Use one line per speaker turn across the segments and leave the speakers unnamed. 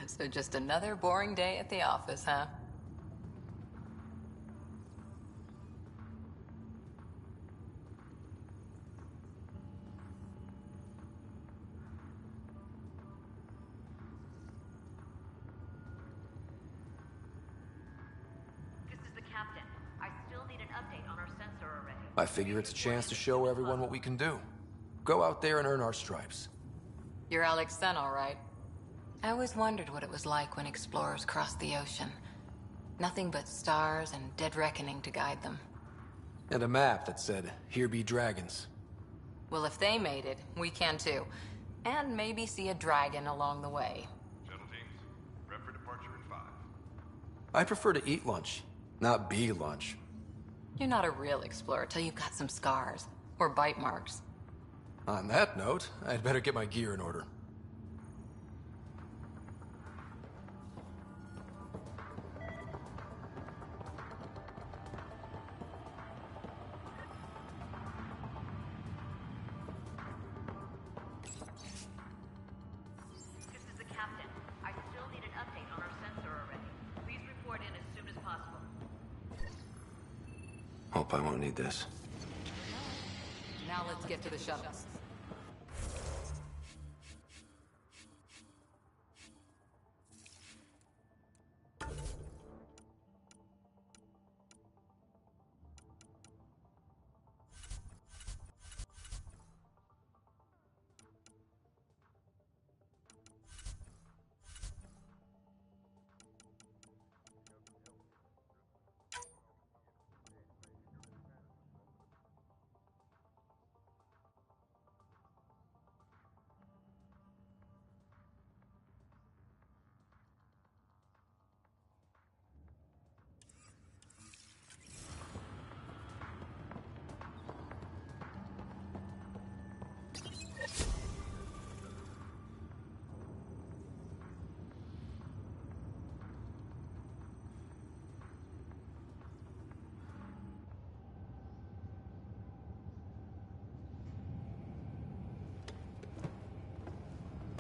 So just another boring day at the office, huh?
This is the captain. I still need an update on our sensor array.
I figure it's a chance to show everyone what we can do. Go out there and earn our stripes.
You're Alex Sen, all right. I always wondered what it was like when explorers crossed the ocean. Nothing but stars and dead reckoning to guide them.
And a map that said, "Here be dragons."
Well, if they made it, we can too. And maybe see a dragon along the way.
Shuttle teams, prep for departure in 5.
I prefer to eat lunch, not be lunch.
You're not a real explorer till you've got some scars. Or bite marks.
On that note, I'd better get my gear in order.
This is the captain. I still need an update on our sensor array. Please report in as soon as possible.
Hope I won't need this.
Now let's get to the shuttles.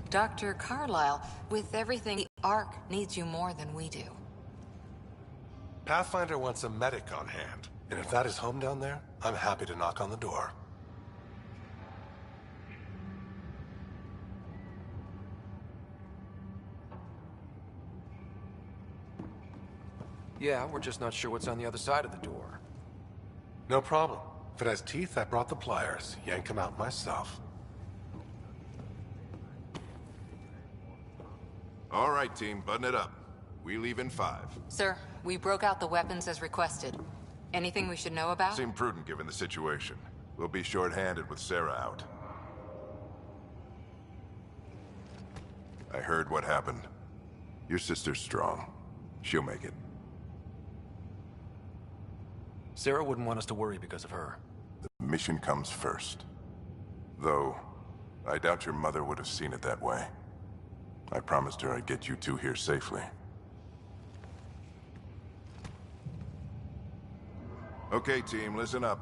Dr. Carlyle, with everything, the Ark needs you more than we do.
Pathfinder wants a medic on hand, and if that is home down there, I'm happy to knock on the door.
Yeah, we're just not sure what's on the other side of the door.
No problem. If it has teeth, I brought the pliers. Yank them out myself.
All right, team, button it up. We leave in 5.
Sir, we broke out the weapons as requested. Anything we should know about?
Seemed prudent given the situation. We'll be short-handed with Sarah out. I heard what happened. Your sister's strong. She'll make it.
Sarah wouldn't want us to worry because of her.
The mission comes first. Though, I doubt your mother would have seen it that way. I promised her I'd get you two here safely. Okay, team, listen up.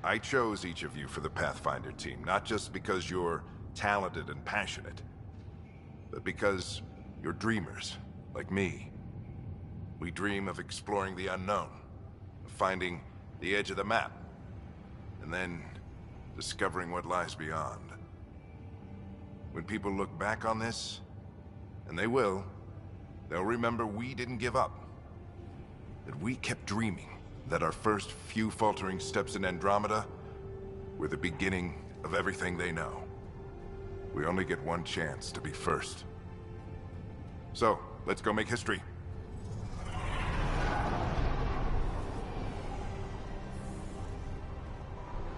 I chose each of you for the Pathfinder team, not just because you're talented and passionate, but because you're dreamers, like me. We dream of exploring the unknown, of finding the edge of the map, and then discovering what lies beyond. When people look back on this, and they will, they'll remember we didn't give up. That we kept dreaming, that our first few faltering steps in Andromeda were the beginning of everything they know. We only get one chance to be first. So, let's go make history.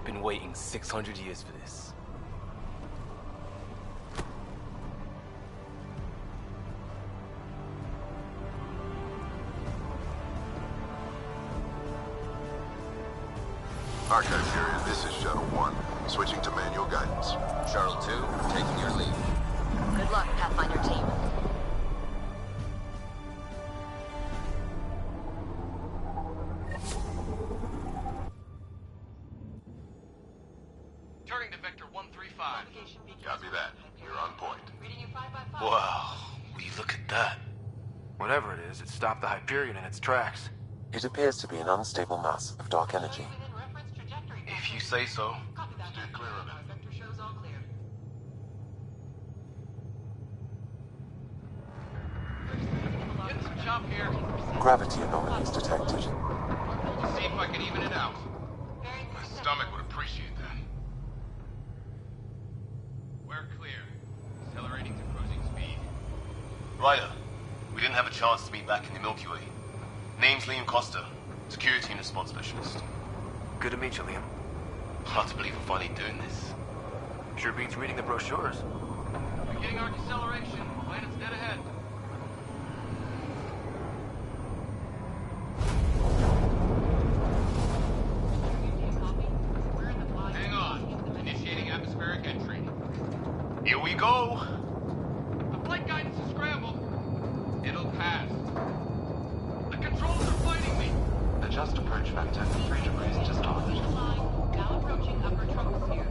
Been waiting 600 years for this.
Archive period, this is Shuttle 1. Switching to manual guidance.
Shuttle 2, taking your lead.
Good luck, Pathfinder team.
Turning to Vector 135.
Copy that. You're on point.
Reading you 5 by 5.
Wow, will you look at that?
Whatever it is, it stopped the Hyperion in its tracks.
It appears to be an unstable mass of dark energy.
If you say so.
Steer clear of it.
Vector shows all clear.
Getting some chop here.
Gravity anomalies detected.
Just see if I can even it out. My stomach would appreciate that. We're clear. Accelerating to cruising speed.
Ryder, we didn't have a chance to meet back in the Milky Way. Name's Liam Costa, Security and Response Specialist.
Good to meet you, Liam.
Hard to believe we're finally doing this.
Sure beats reading the brochures.
Beginning our deceleration. Planet's dead ahead. Hang on. Initiating atmospheric entry.
Here we go!
The flight guidance is scrambled. It'll pass. The controls are fighting me.
Adjust approach vector 3 degrees to starboard.
Now approaching upper troposphere.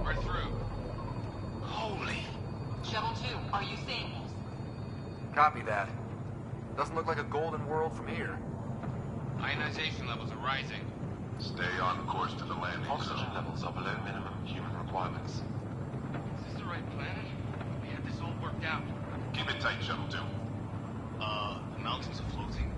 We're through.
Holy...
Shuttle 2, are you seeing this?
Copy that. Doesn't look like a golden world from here.
Ionization levels are rising.
Stay on course to the landing
Oxygen
zone.
levels are below minimum human requirements.
Is this the right planet? We had this all worked out.
Keep it tight, Shuttle 2.
The mountains are floating.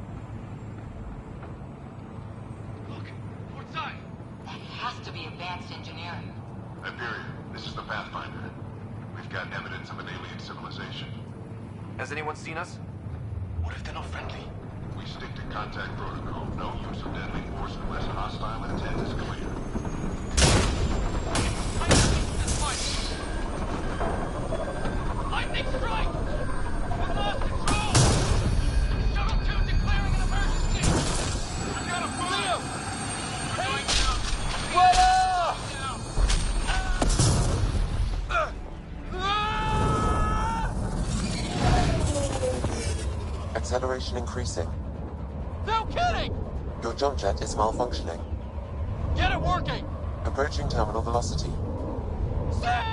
Look.
Port side!
That has to be advanced engineering.
Hyperion, this is the Pathfinder. We've got evidence of an alien civilization.
Has anyone seen us?
What if they're not friendly?
We stick to contact protocol. No use of deadly force unless hostile intent is clear.
Lightning strike! We lost control! Shuttle 2 declaring an emergency! We got a fire! We're going down!
Acceleration increasing.
No kidding!
Your jump jet is malfunctioning.
Get it working!
Approaching terminal velocity.
Sam!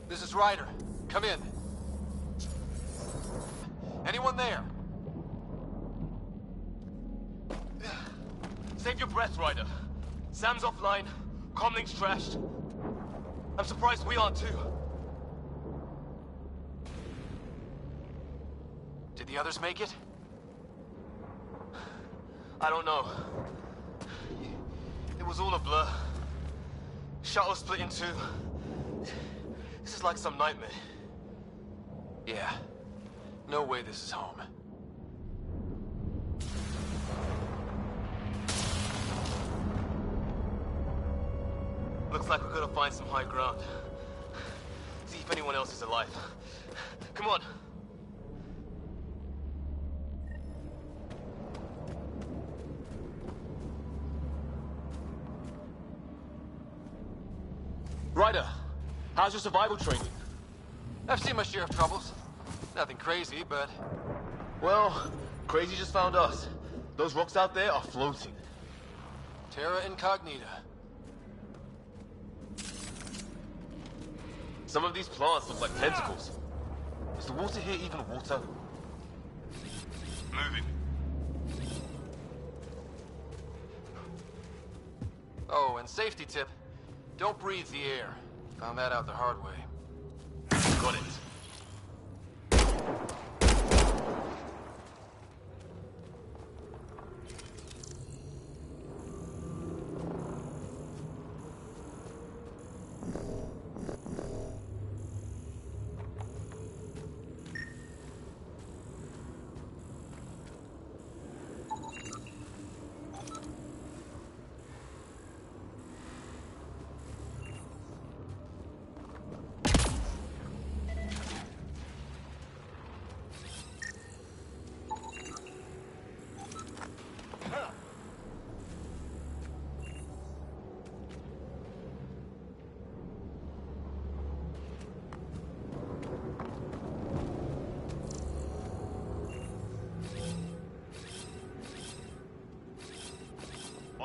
This is Ryder. Come in. Anyone there?
Save your breath, Ryder. Sam's offline. Comlink's trashed. I'm surprised we aren't too.
Did the others make it?
I don't know. It was all a blur. Shuttle split in two. This is like some nightmare.
Yeah. No way this is home.
Looks like we're gonna find some high ground. See if anyone else is alive. Come on. Ryder, how's your survival training?
I've seen my share of troubles. Nothing crazy, but...
Well, crazy just found us. Those rocks out there are floating.
Terra Incognita.
Some of these plants look like tentacles. Is the water here even water? Moving.
Oh, and safety tip. Don't breathe the air. Found that out the hard way.
Got it.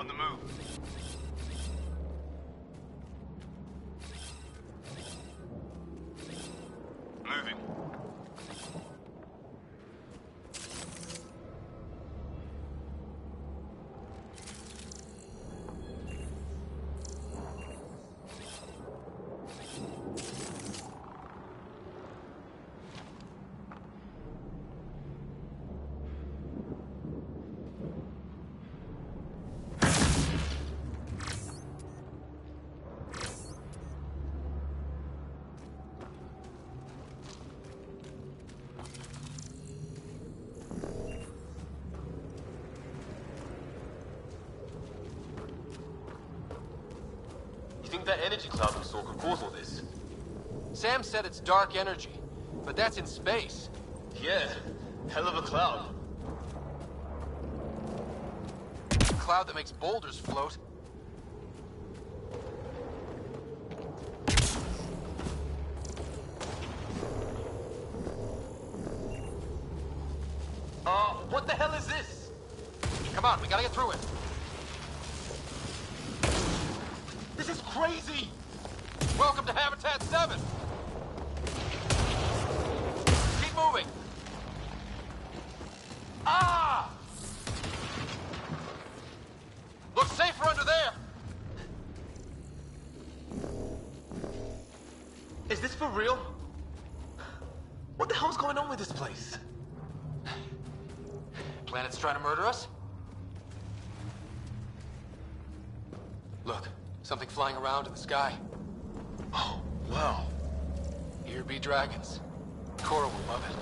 On the move. Moving. You think that energy cloud we saw could cause all this?
Sam said it's dark energy, but that's in space.
Yeah, hell of a cloud.
A cloud that makes boulders float.
What the hell is this?
Come on, we gotta get through it.
This is crazy!
Welcome to Habitat 7! Keep moving! Ah! Looks safer under there!
Is this for real? What the hell's going on with this place?
Planet's trying to murder us? Look, something flying around in the sky.
Oh, wow.
Here be dragons. Cora will love it.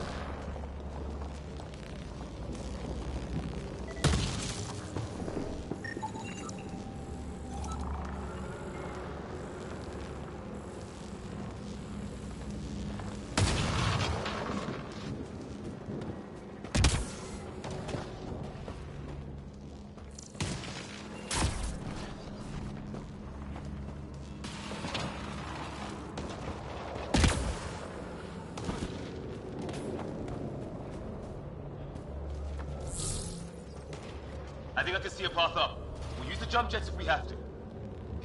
I think I can see a path up. We'll use the jump jets if we have to.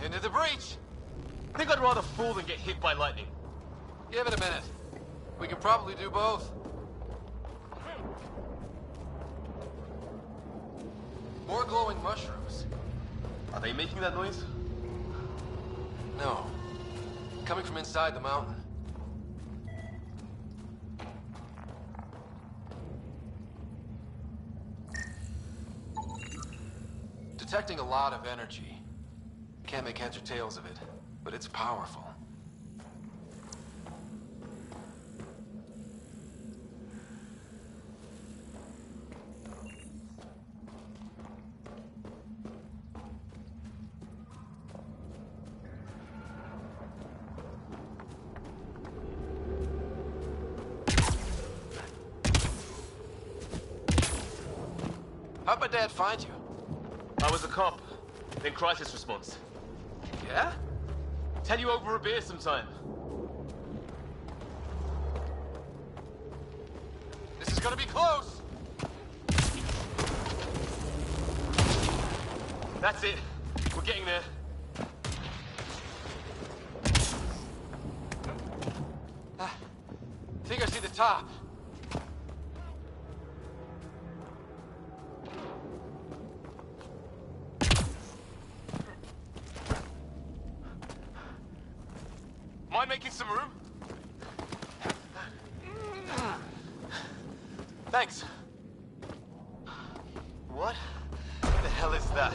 Into the breach!
I think I'd rather fall than get hit by lightning.
Give it a minute. We can probably do both. More glowing mushrooms.
Are they making that noise?
No. Coming from inside the mountain. Detecting a lot of energy. Can't make heads or tails of it, but it's powerful. How'd my dad find you?
I was a cop, then crisis response.
Yeah?
Tell you over a beer sometime.
This is gonna be close!
That's it. We're getting there.
I think I see the top.
Mind making some room? Thanks. What the hell is that?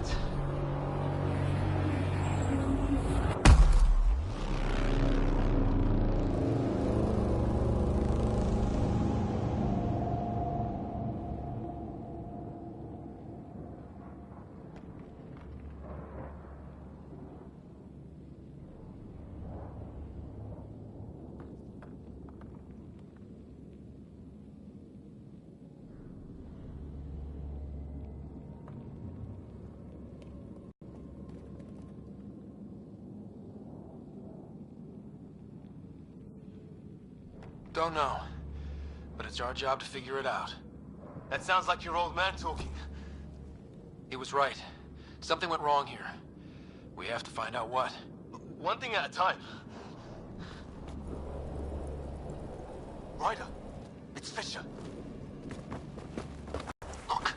Don't know. But it's our job to figure it out.
That sounds like your old man talking.
He was right. Something went wrong here. We have to find out what.
One thing at a time. Ryder, it's Fisher. Look.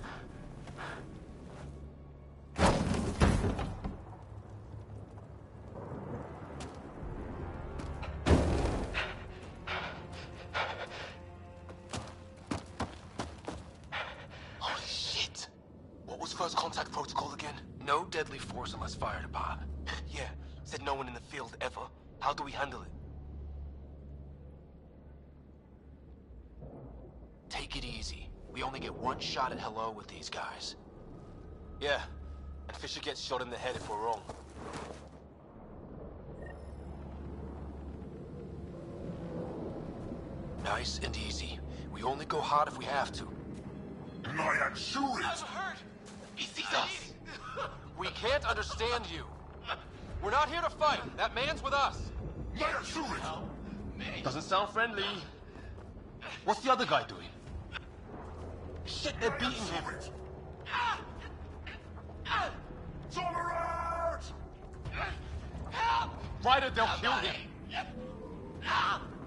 Holy shit. What was first contact protocol again?
No deadly force unless fired upon.
Yeah, said no one in the field ever. How do we handle it?
Take it easy. We only get one shot at hello with these guys.
Yeah, and Fisher gets shot in the head if we're wrong.
Nice and easy. We only go hot if we have to.
I'm hurt.
He sees us.
We can't understand you. We're not here to fight. That man's with us.
Doesn't sound friendly. What's the other guy doing? Shit, they're beating him. Ryder, they'll kill him.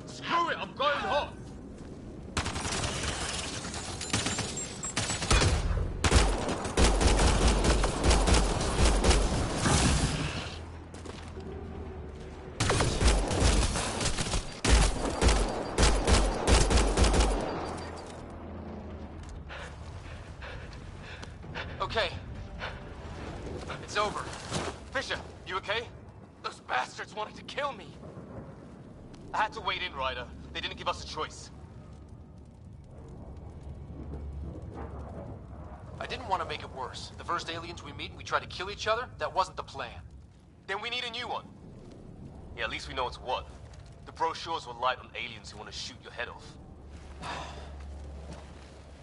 Screw it, I'm going home.
Okay. It's over.
Fisher, you okay? Those bastards wanted to kill me. I had to wait in, Ryder. They didn't give us a choice.
I didn't want to make it worse. The first aliens we meet and we try to kill each other, that wasn't the plan.
Then we need a new one. Yeah, at least we know it's what. The brochures were light on aliens who want to shoot your head off.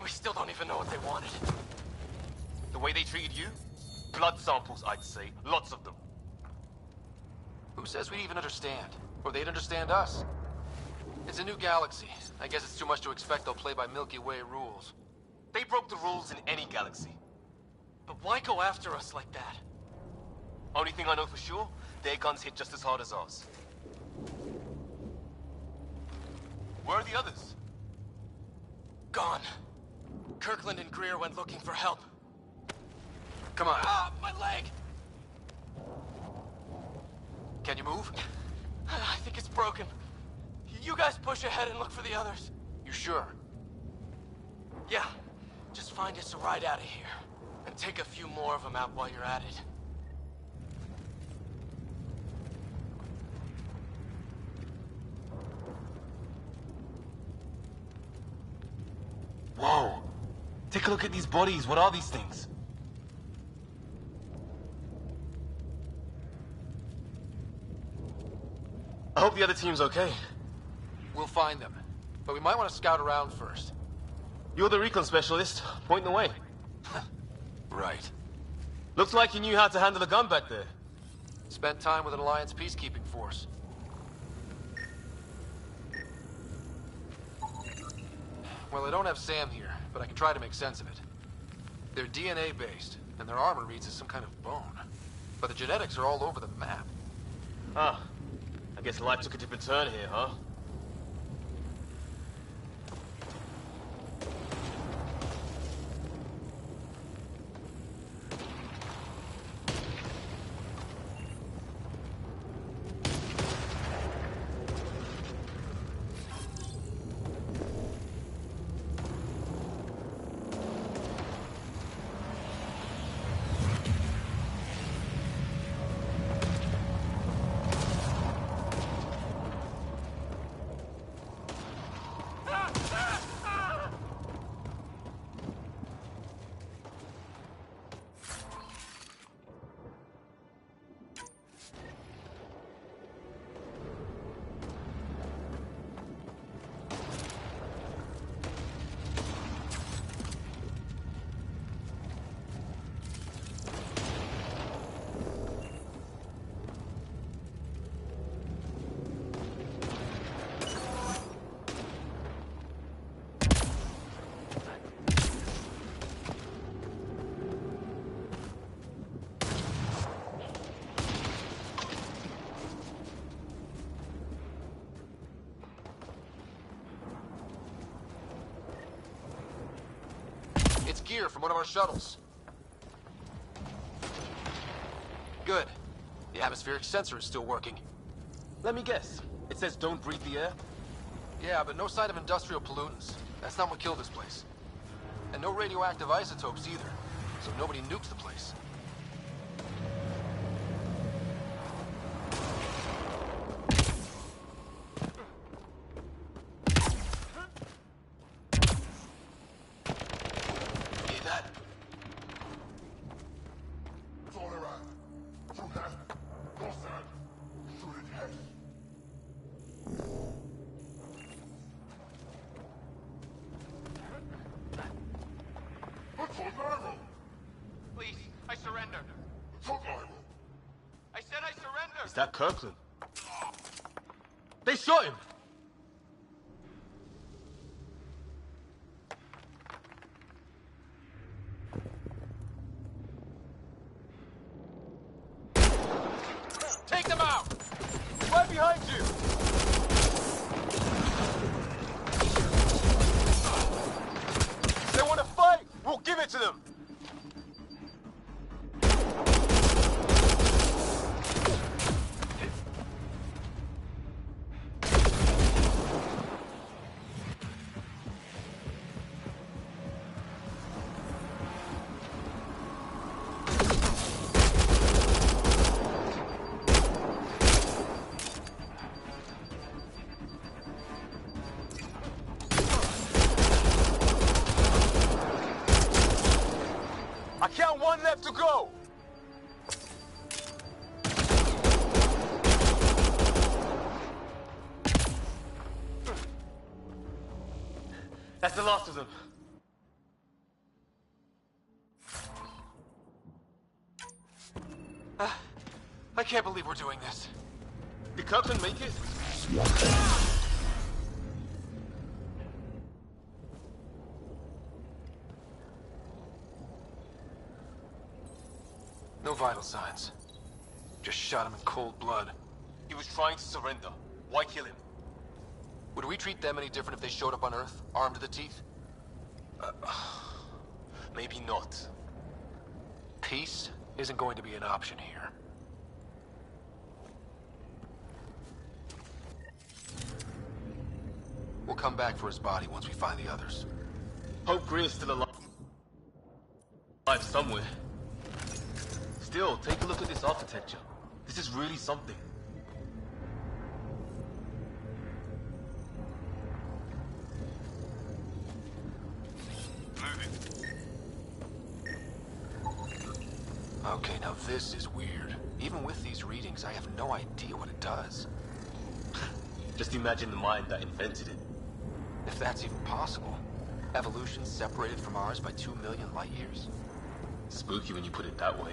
We still don't even know what they wanted. The way they treated you? Blood samples, I'd say. Lots of them.
Who says we'd even understand? Or they'd understand us? It's a new galaxy. I guess it's too much to expect they'll play by Milky Way rules.
They broke the rules in any galaxy. But why go after us like that? Only thing I know for sure, their guns hit just as hard as ours. Where are the others?
Gone. Kirkland and Greer went looking for help. Come on.
Ah, my leg!
Can you move?
I think it's broken. You guys push ahead and look for the others.
You sure?
Yeah. Just find us a ride out of here. And take a few more of them out while you're at it. Whoa! Take a look at these bodies. What are these things? I hope the other team's okay.
We'll find them. But we might want to scout around first.
You're the recon specialist. Point the way.
Right.
Looks like you knew how to handle a gun back there.
Spent time with an Alliance peacekeeping force. Well, I don't have Sam here, but I can try to make sense of it. They're DNA-based, and their armor reads as some kind of bone. But the genetics are all over the map.
Ah. I guess life took a different turn here, huh?
gear from one of our shuttles. Good. The atmospheric sensor is still working.
Let me guess. It says don't breathe the air?
Yeah, but no sign of industrial pollutants. That's not what killed this place. And no radioactive isotopes either, so nobody nukes the place. Hear that?
Please, I surrender. I said I surrender.
Is that Kirkland? They shot him!
Take them out!
Right behind you! They want to fight! We'll give it to them! I count one left to go! That's the last of them.
I can't believe we're doing this.
Did Kirkland make it?
No vital signs. Just shot him in cold blood.
He was trying to surrender. Why kill him?
Would we treat them any different if they showed up on Earth, armed to the teeth?
Maybe not.
Peace isn't going to be an option here. We'll come back for his body once we find the others.
Hope Green's still alive somewhere. Still, take a look at this architecture. This is really something.
Okay, now this is weird. Even with these readings, I have no idea what it does.
Just imagine the mind that invented it.
If that's even possible. Evolution separated from ours by 2 million light years.
Spooky when you put it that way.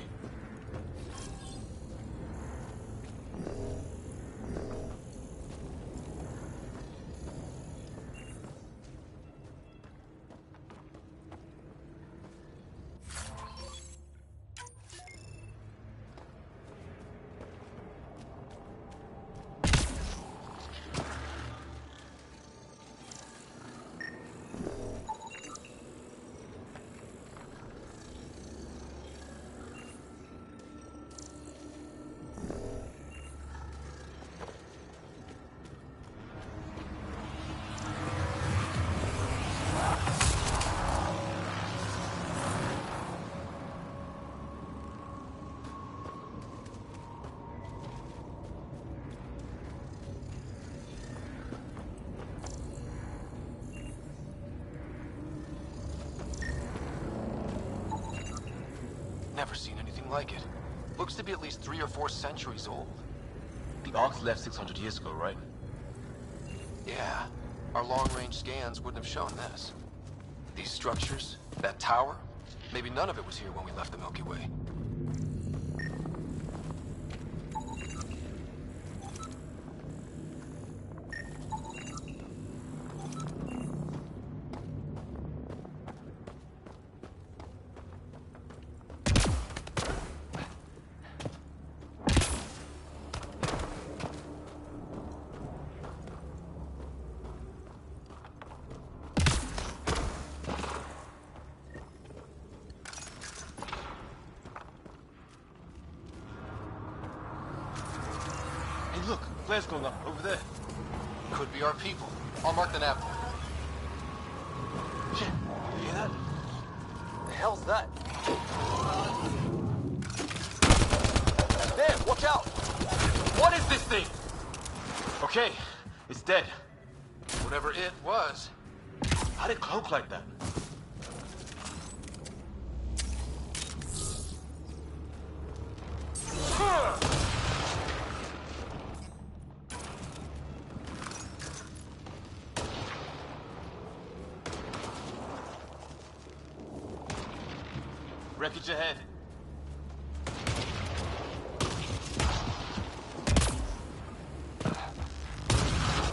Never seen anything like it. Looks to be at least 3 or 4 centuries old.
The Ark left 600 years ago, right?
Yeah. Our long-range scans wouldn't have shown this. These structures, that tower, maybe none of it was here when we left the Milky Way.
flares going up over there.
Could be our people. I'll mark the nav.
Shit, you hear that? The hell's that? There, watch out! What is this thing? Okay, it's dead.
Whatever it was.
How'd it cloak like that? Wreckage ahead.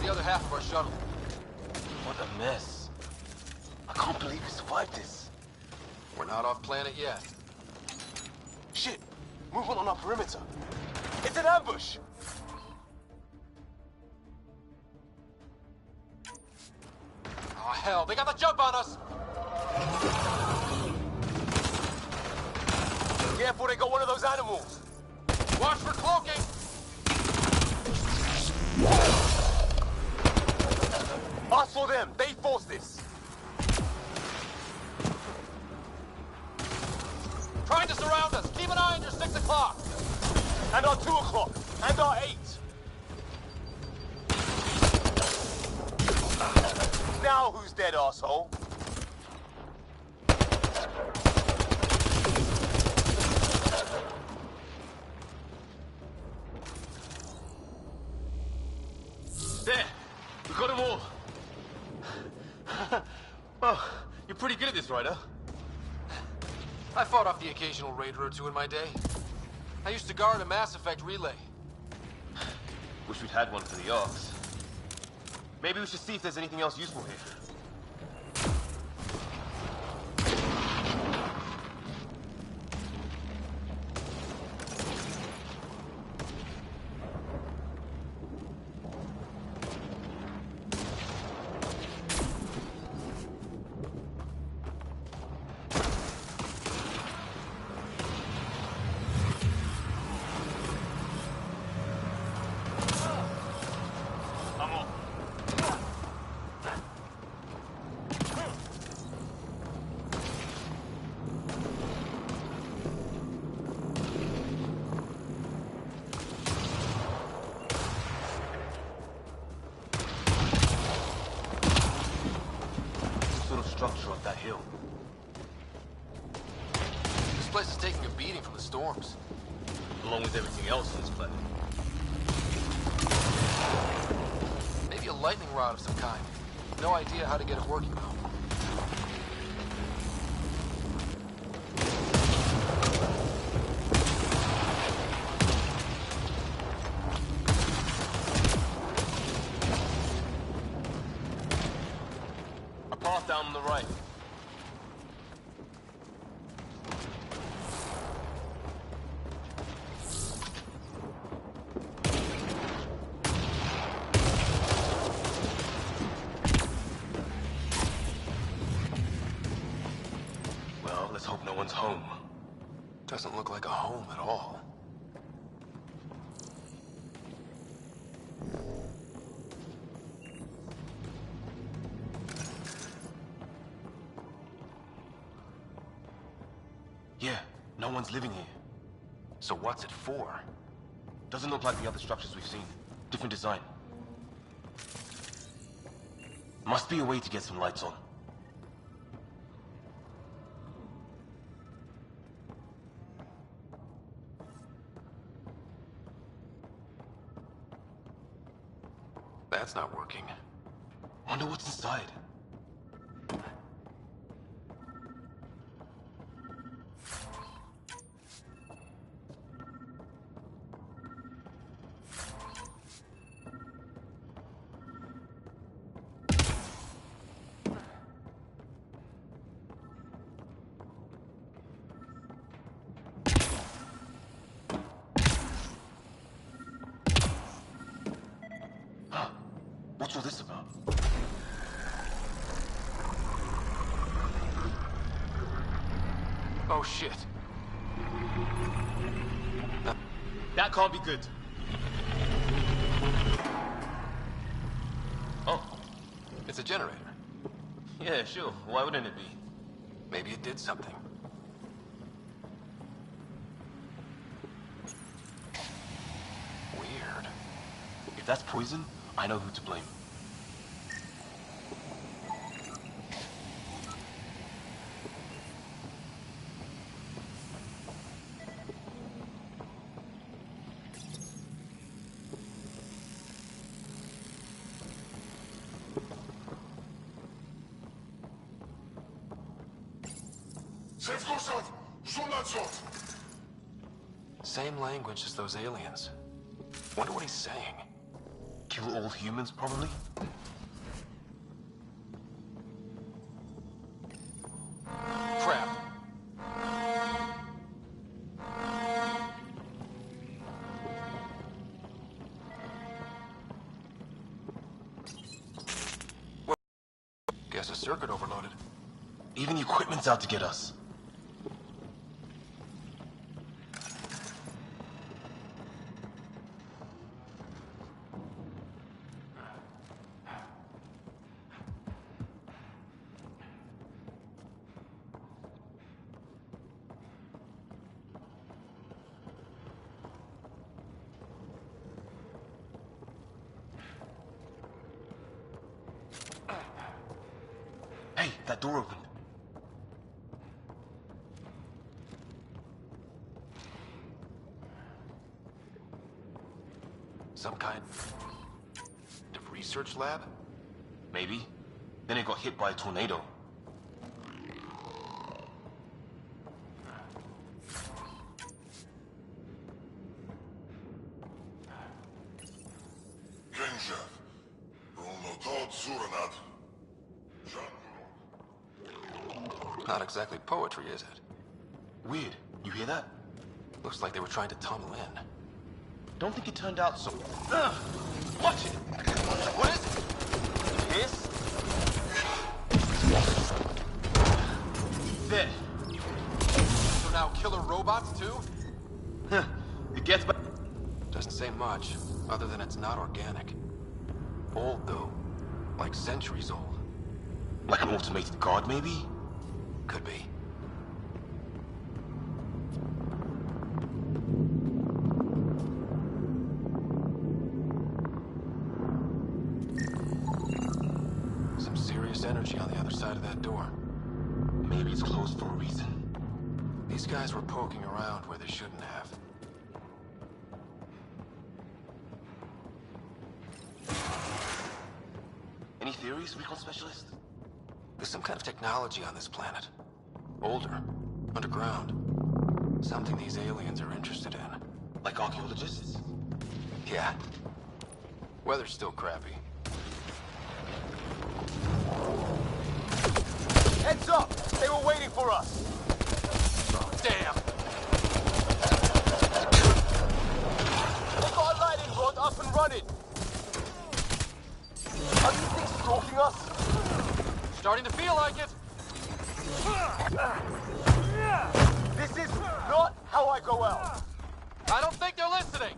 The other half of our shuttle.
What a mess. I can't believe we survived this.
We're not off planet yet.
Shit! Movement on our perimeter. It's an ambush!
Oh, hell, they got the jump on us!
Careful, they got one of those animals.
Watch for cloaking!
I saw them. They forced this.
Trying to surround us! Keep an eye on your 6 o'clock!
And our 2 o'clock. And our 8. Now who's dead, asshole? There! We got them all! Oh, you're pretty good at this, Ryder.
I fought off the occasional raider or two in my day. I used to guard a Mass Effect relay.
Wish we'd had one for the Arks. Maybe we should see if there's anything else useful here. I'm on. Some sort of structure up that hill.
This place is taking a beating from the storms.
Along with everything else on this planet.
Maybe a lightning rod of some kind. No idea how to get it working, though.
A path down on the right. Well, let's hope no one's home.
Doesn't look like a home at all.
Yeah, no one's living here.
So what's it for?
Doesn't look like the other structures we've seen. Different design. Must be a way to get some lights on.
That's not working.
Wonder what's inside. Huh. What's all this about?
Oh, shit.
That can't be good.
It's a generator.
Yeah, sure. Why wouldn't it be?
Maybe it did something. Weird.
If that's poison, I know who to blame.
Same language as those aliens. Wonder what he's saying.
Kill all humans, probably?
Crap. Well, guess a circuit overloaded.
Even the equipment's out to get us. Hey, that door opened.
Some kind of research lab?
Maybe. Then it got hit by a tornado.
Not exactly poetry, is it?
Weird. You hear that?
Looks like they were trying to tunnel in.
Don't think it turned out so. Watch it! What is it? This? There.
So now killer robots, too?
Huh. It gets back.
Doesn't say much, other than it's not organic. Old, though. Like centuries old.
Like an automated guard, maybe?
Could be. Some serious energy on the other side of that door.
Maybe it's closed for a reason.
These guys were poking around where they shouldn't have.
Any theories, recon specialist?
There's some kind of technology on this planet. Older. Underground. Something these aliens are interested in.
Like archaeologists?
Yeah. Weather's still crappy.
Heads up! They were waiting for us!
Oh, damn!
They got a lightning rod up and running! Are these things stalking us?
Starting to feel like it!
This is not how I go out!
I don't think they're listening!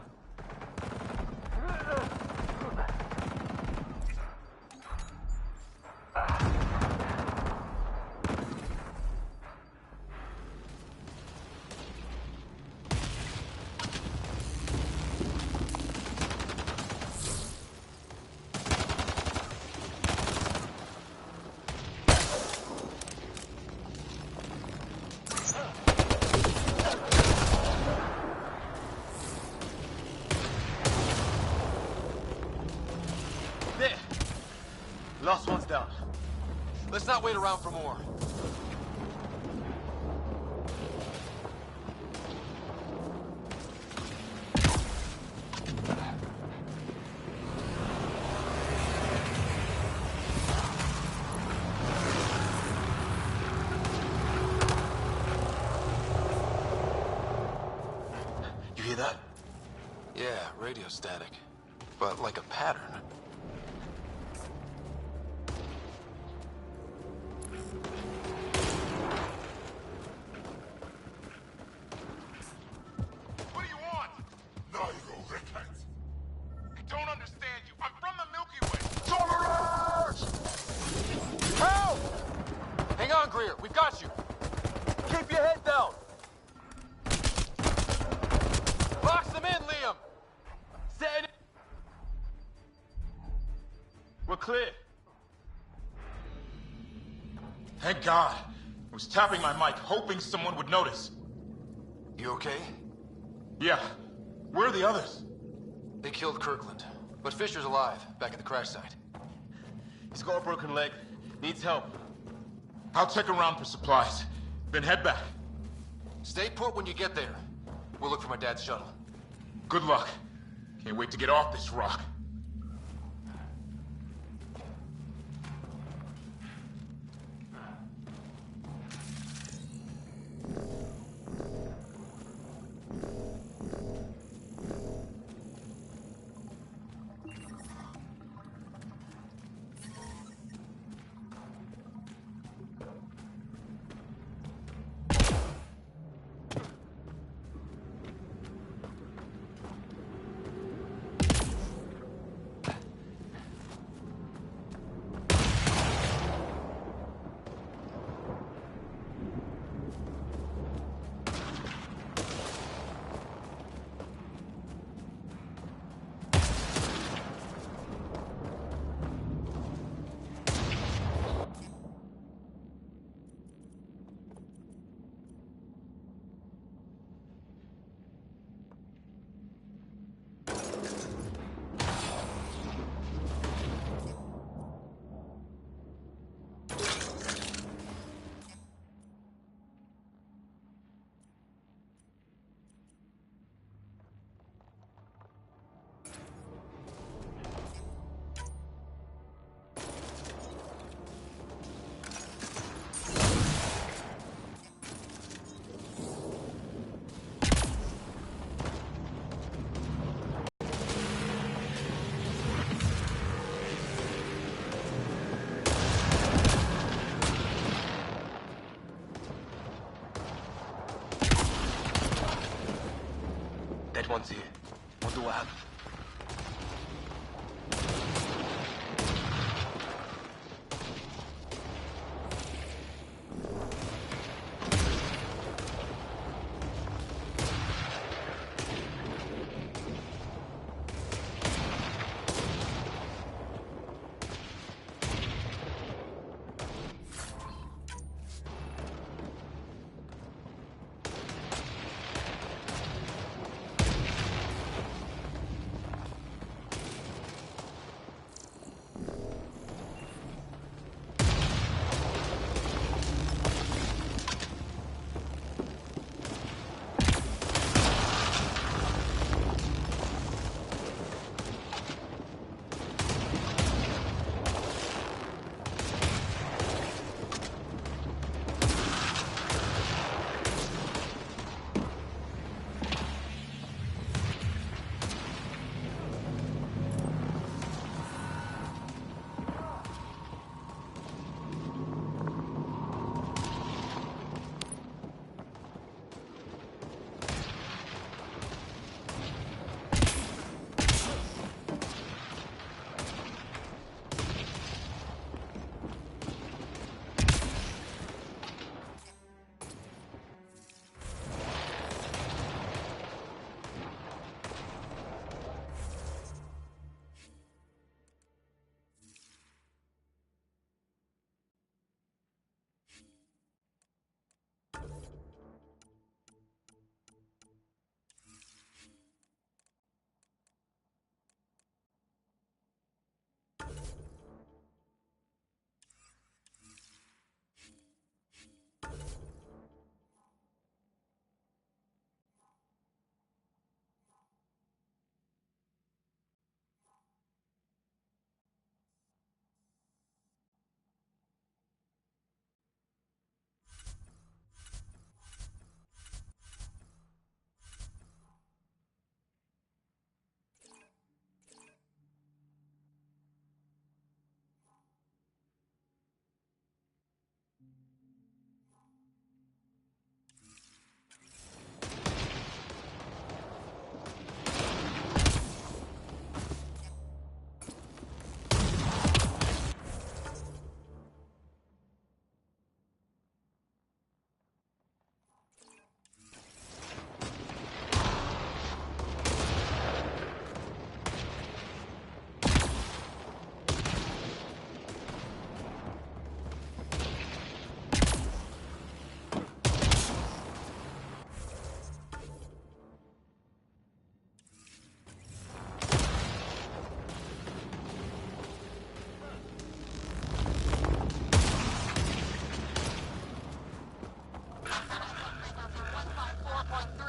There! Last one's down.
Let's not wait around for more.
You hear that?
Yeah, radio static. But like a pattern.
What do you want? Now you go, Redheads. I don't understand you. I'm from the Milky Way. Tolerance! clear. Thank God. I was tapping my mic, hoping someone would notice.
You okay?
Yeah. Where are the others?
They killed Kirkland. But Fisher's alive, back at the crash site.
He's got a broken leg. Needs help.
I'll check around for supplies, then head back.
Stay put when you get there. We'll look for my dad's shuttle.
Good luck. Can't wait to get off this rock.
Dead one's here. Wonder what happened.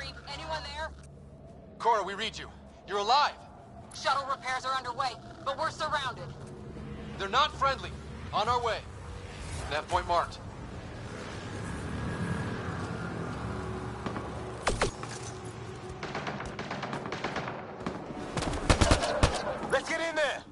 Henry, anyone there?
Cora, we read you. You're alive.
Shuttle repairs are underway, but we're surrounded.
They're not friendly. On our way. Nav point marked.
Let's get in there!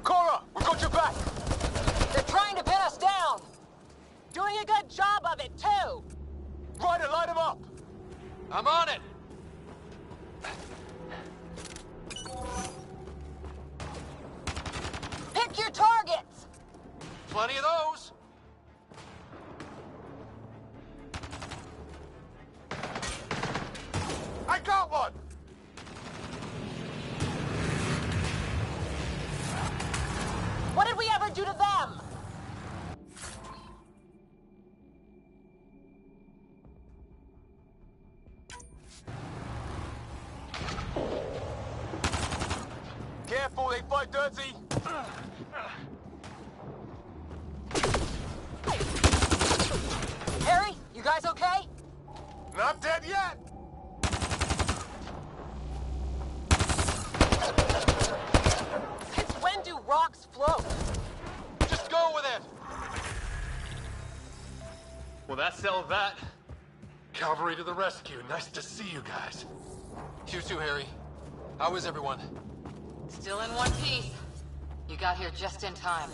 Cora, we got your back!
They're trying to pin us down! Doing a good job of it, too!
Ryder, light him up!
I'm on it!
Pick your targets!
Plenty of those!
I got one!
What did we ever do to them?
Careful, they fight dirty!
Harry, you guys okay?
Not dead yet!
Since when do rocks float?
Just go with it!
Well, that settled that.
Cavalry to the rescue. Nice to see you guys. You too, Harry. How is everyone?
Still in one piece. You got here just in time.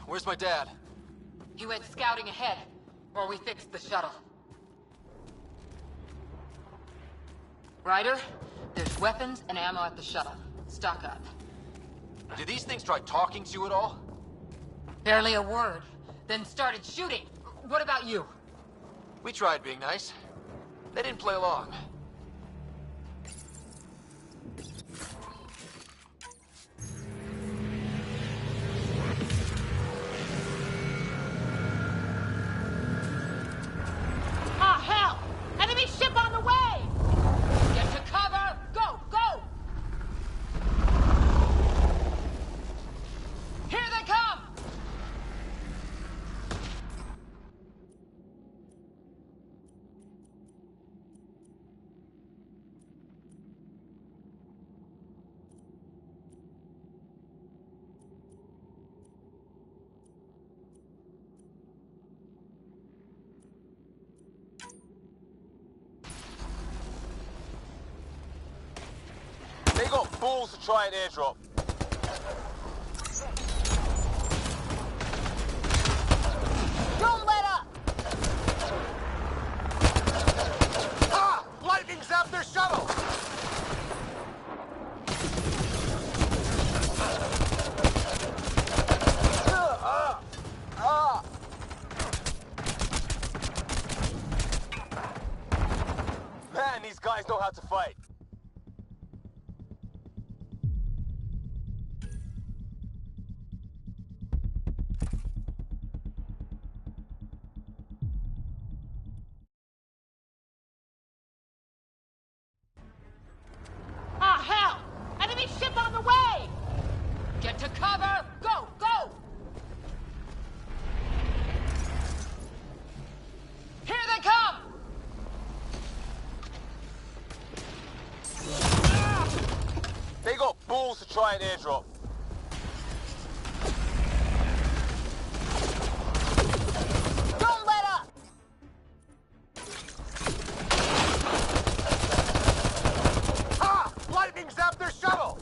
Where's my dad?
He went scouting ahead, while we fixed the shuttle. Ryder, there's weapons and ammo at the shuttle. Stock up.
Did these things try talking to you at all?
Barely a word, then started shooting. What about you?
We tried being nice. They didn't play along.
Ah, hell! Enemy ship on the way! Get to cover! Go, go! Here they come!
They got balls to try an airdrop.
Don't let up!
Ah! Lightning zapped their shuttle! Man, these guys know how to fight.
Ah, hell! Enemy ship on the way! Get to cover! Go, go! Here they come!
They got balls to try an airdrop.
Don't let up!
Ah! Lightning zapped their shuttle!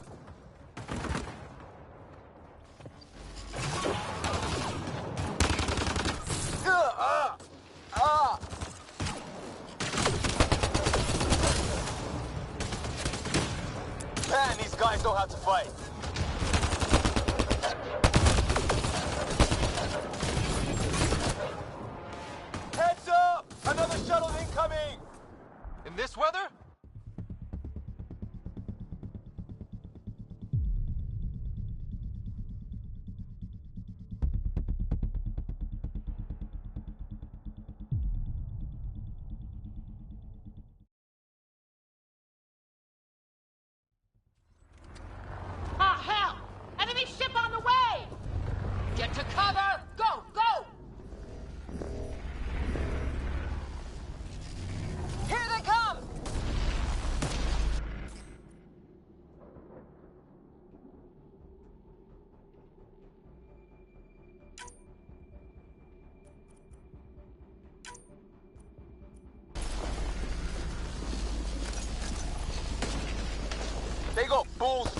Man, these guys know how to fight. Heads up! Another shuttle incoming!
In this weather?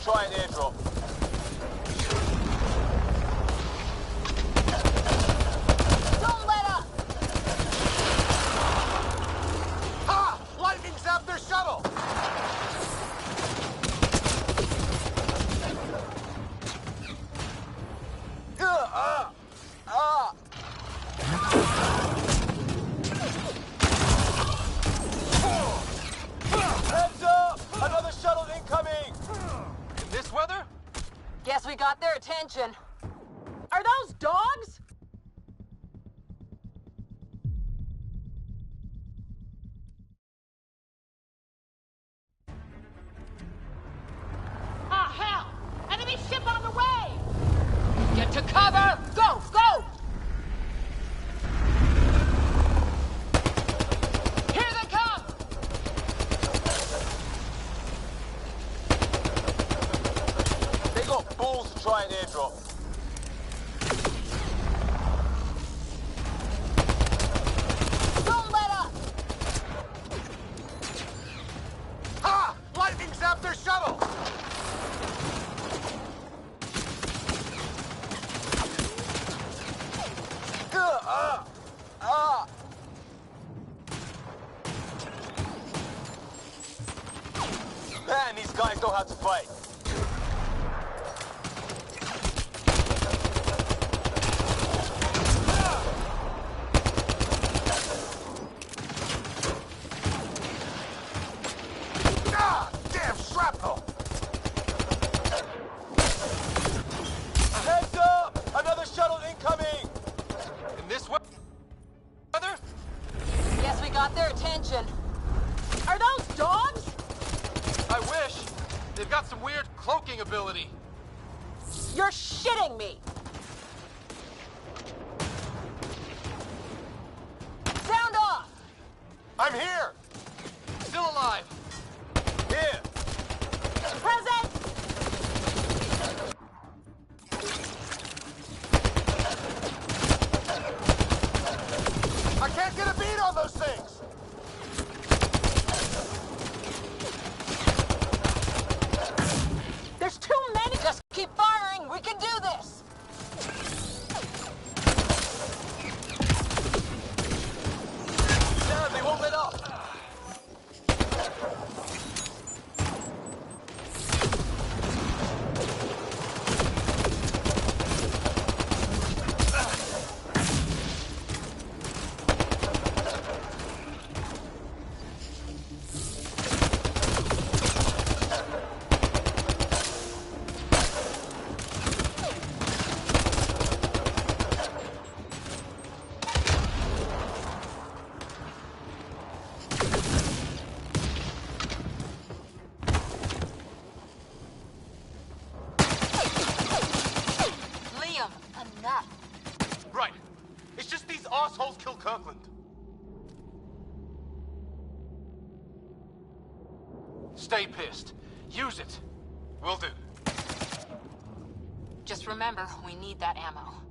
try an airdrop.
Don't let up!
Ha! Lightning zapped their shuttle! Heads up! Another shuttle incoming!
In this weather?
Guess we got their attention. Are those dogs? Ah, hell! Enemy ship on the way! Get to cover! Go! Go! Here they come!
They got balls to try an airdrop.
Don't let up!
Ha! Lightning zapped their shuttle! Man, these guys know how to fight. Ah! Damn shrapnel! Heads up! Another shuttle incoming!
In this weather?
Guess we got their attention. Are those dogs?
I wish. They've got some weird cloaking ability.
You're shitting me! Sound off!
I'm here!
Still alive.
Here!
Present!
I can't get a beat on those things!
There's too many! Just keep firing! We can do this!
Damn, they won't let up!
Liam, enough!
Right. It's just these assholes kill Kirkland.
Stay pissed. Use it.
Will do.
Just remember, we need that ammo.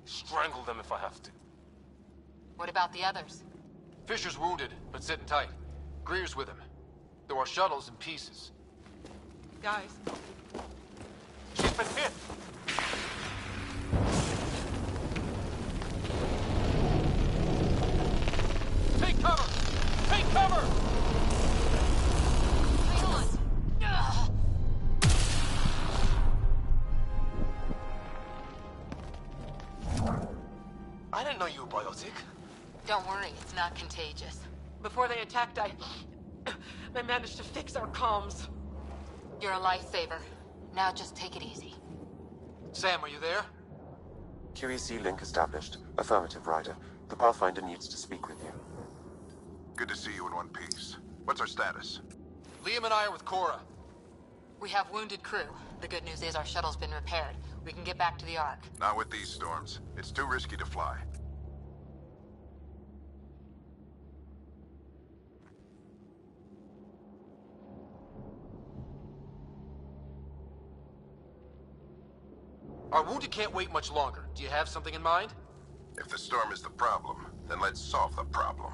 Strangle them if I have to.
What about the others?
Fisher's wounded, but sitting tight. Greer's with him. There are shuttles in pieces.
Guys,
She's been hit!
Take cover! Take cover!
Hang on! Ugh.
I didn't know you were biotic.
Don't worry, it's not contagious.
before they attacked, I managed to fix our comms.
You're a lifesaver. Now just take it easy.
Sam, are you there?
QEC link established. Affirmative, Ryder. The Pathfinder needs to speak with you.
Good to see you in one piece. What's our status?
Liam and I are with Cora.
We have wounded crew. The good news is our shuttle's been repaired. We can get back to the Ark.
Not with these storms. It's too risky to fly.
Our wounded can't wait much longer. Do you have something in mind?
If the storm is the problem, then let's solve the problem.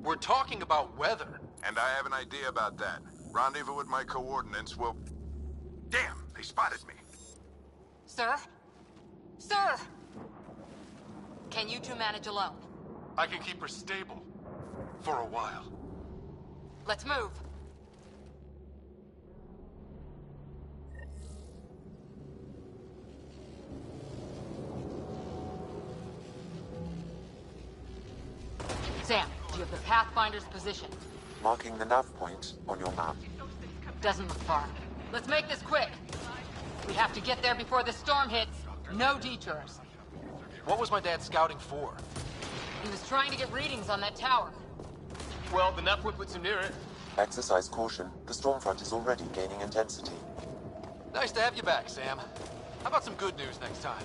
We're talking about weather.
And I have an idea about that. Rendezvous at my coordinates will... Damn, they spotted me.
Sir? Sir! Can you two manage alone?
I can keep her stable. For a while.
Let's move. Sam, do you have the Pathfinder's position?
Marking the nav point on your map.
Doesn't look far. Let's make this quick. We have to get there before the storm hits. No detours.
What was my dad scouting for?
He was trying to get readings on that tower.
Well, the nav point puts him near it.
Exercise caution. The storm front is already gaining intensity.
Nice to have you back, Sam. How about some good news next time?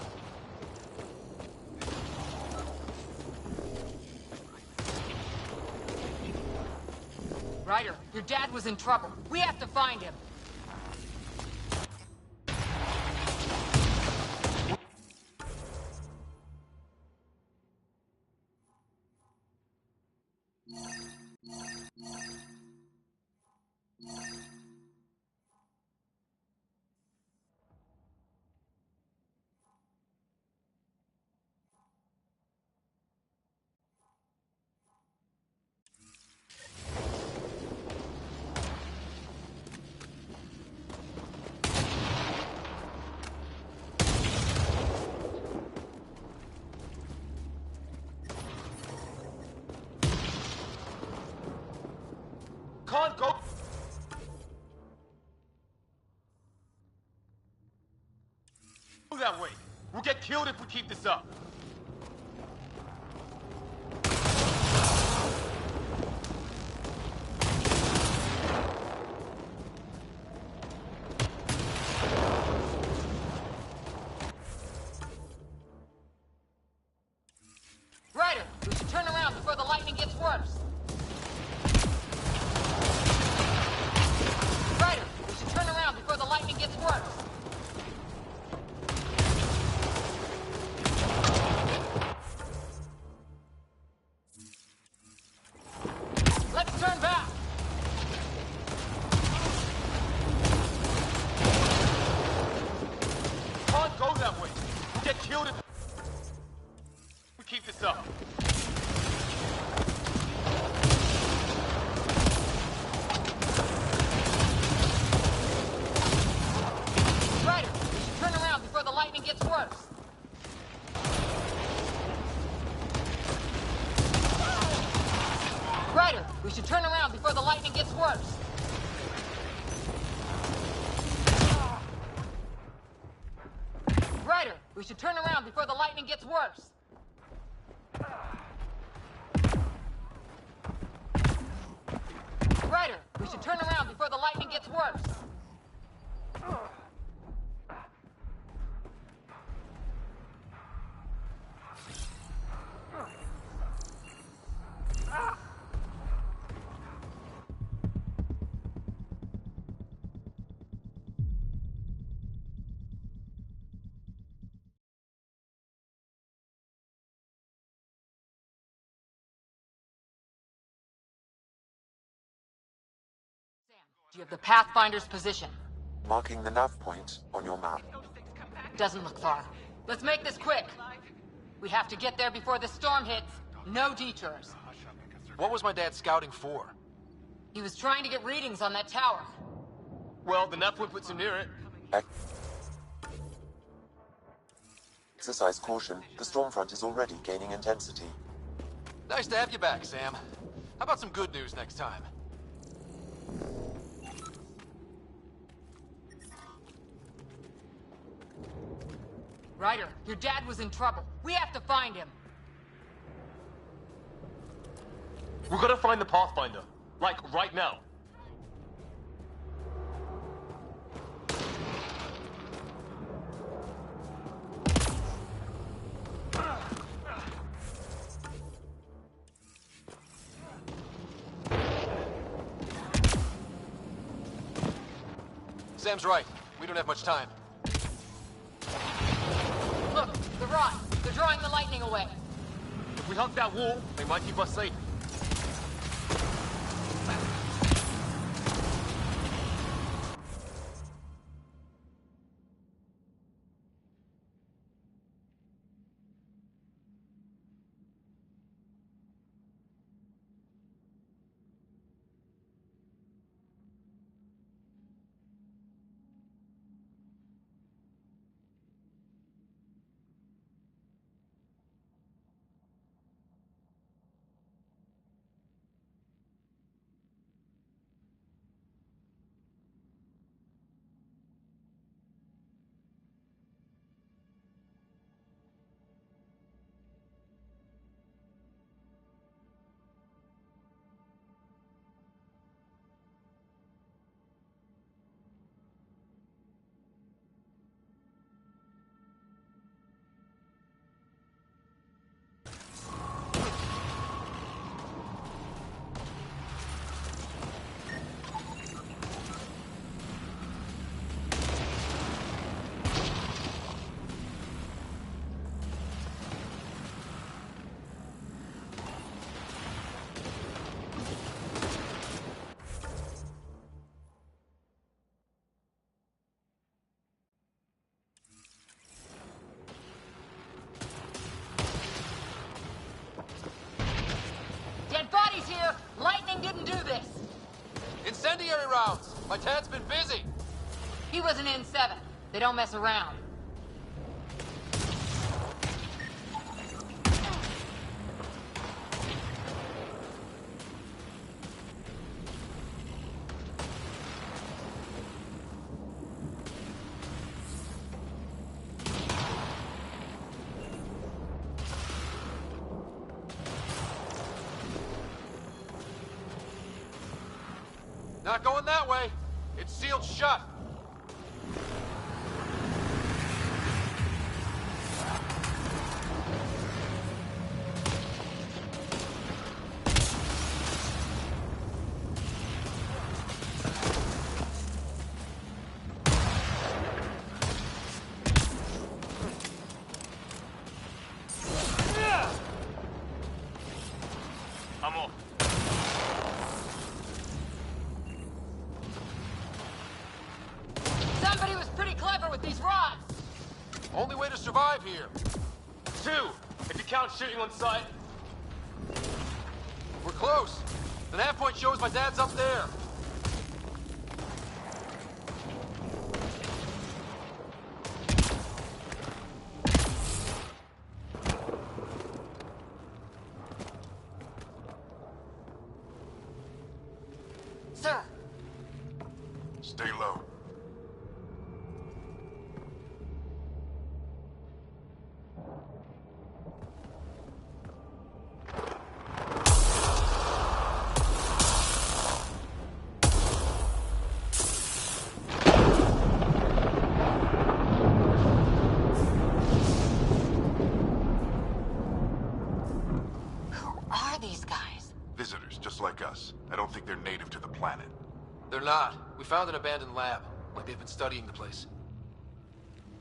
Ryder, your dad was in trouble. We have to find him.
Can't go. Go that way. We'll get killed if we keep this up.
Ryder, we should turn around before the lightning gets worse. Ryder, we should turn around before the lightning gets worse. Let's turn back.
Can't go that way. We'll get killed if we keep this up.
Ryder, we should turn around before the lightning gets worse. Ryder, we should turn around before the lightning gets worse. Ryder, we should turn around before the lightning gets worse. Ryder, we should turn around before the lightning gets worse. Do you have the Pathfinder's position?
Marking the nav point on your map.
Doesn't look far. Let's make this quick. We have to get there before the storm hits. No detours.
What was my dad scouting for?
He was trying to get readings on that tower.
Well, the nav point puts him near it.
Exercise caution. The storm front is already gaining intensity.
Nice to have you back, Sam. How about some good news next time?
Ryder, your dad was in trouble. We have to find him.
We're gonna find the Pathfinder. Like, right now.
Sam's right. We don't have much time.
Look, the rod. They're drawing the lightning away.
If we hug that wall, they might keep us safe.
Sir, lightning didn't do this.
Incendiary rounds! My dad's been busy!
He was an N7. They don't mess around.
Not going that way. It's sealed shut.
I'm off.
Somebody was pretty clever with these rods.
Only way to survive here.
2, if you count shooting on sight.
We're close. The nav point shows my dad's up there.
Sir,
Stay low.
who are these guys?
Visitors, just like us. I don't think they're native to the planet.
They're not. We found an abandoned lab. Like they've been studying the place.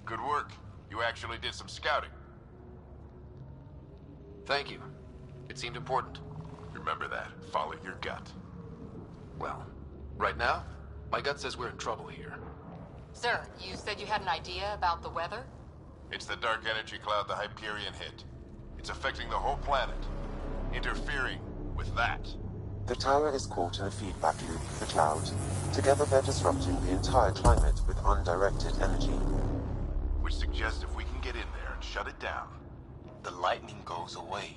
Good work. You actually did some scouting.
Thank you. It seemed important.
Remember that. Follow your gut.
Well, right now, my gut says we're in trouble here.
Sir, you said you had an idea about the weather?
It's the dark energy cloud the Hyperion hit. It's affecting the whole planet. Interfering with that.
The tower is caught in a feedback loop with the cloud. Together they're disrupting the entire climate with undirected energy.
Which suggests if we can get in there and shut it down,
The lightning goes away.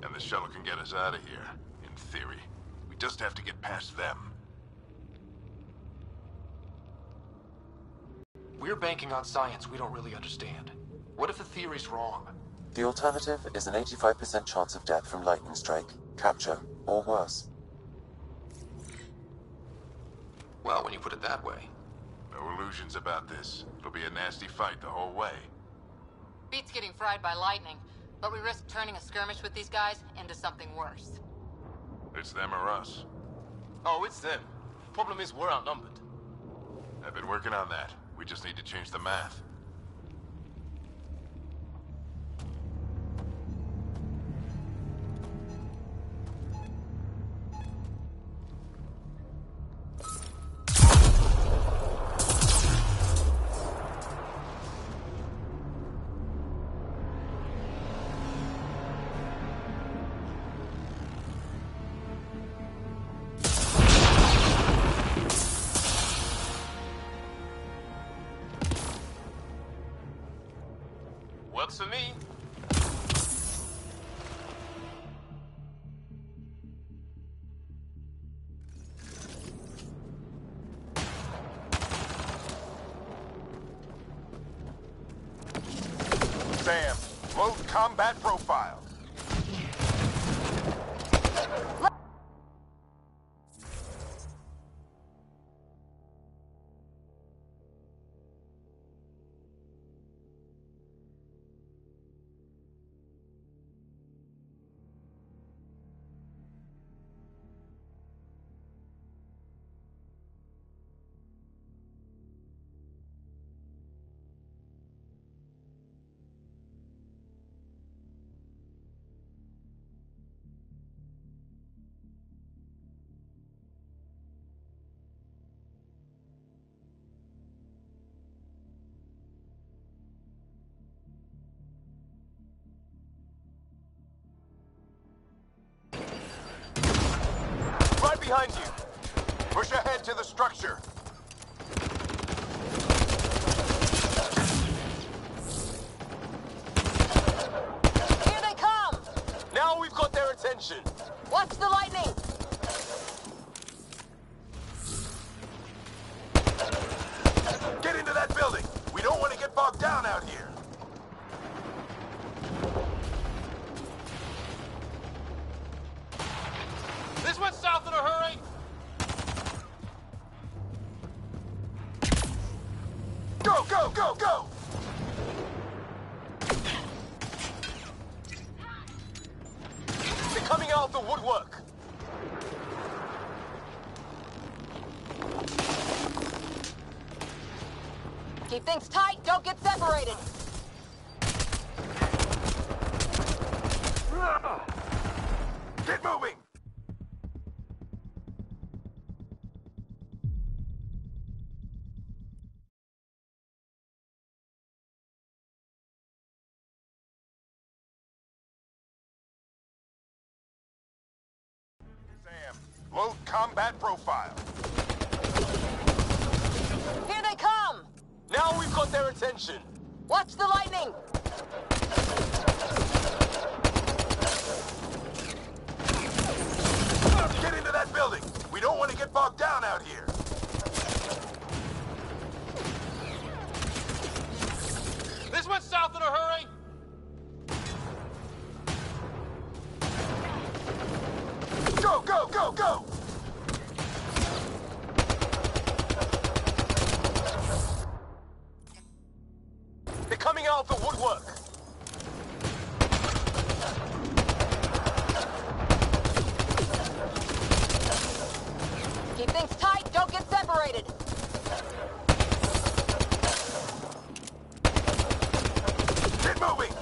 and the shuttle can get us out of here, in theory. We just have to get past them.
We're banking on science we don't really understand. What if the theory's wrong?
The alternative is an 85% chance of death from lightning strike, capture, or worse.
Well, when you put it that way.
No illusions about this. It'll be a nasty fight the whole way.
Beats getting fried by lightning, but we risk turning a skirmish with these guys into something worse.
It's them or us.
Oh, it's them. Problem is, we're outnumbered.
I've been working on that. We just need to change the math.
Works for me.
Sam, load combat profile.
behind you.
Push ahead to the structure.
Here they come!
Now we've got their attention.
Watch the lightning!
Get into that building. We don't want to get bogged down out here.
This went south in a hurry!
Go, go, go, go!
They're coming out of the woodwork.
Keep things tight, don't get separated!
Get moving! Sam, load combat profile.
Here they come!
Now we've got their attention.
Watch the lightning!
Get into that building. We don't want to get bogged down out here.
This went south in a hurry!
Go, go, go, go!
They're coming out of the woodwork.
Keep things tight, don't get separated!
Get moving!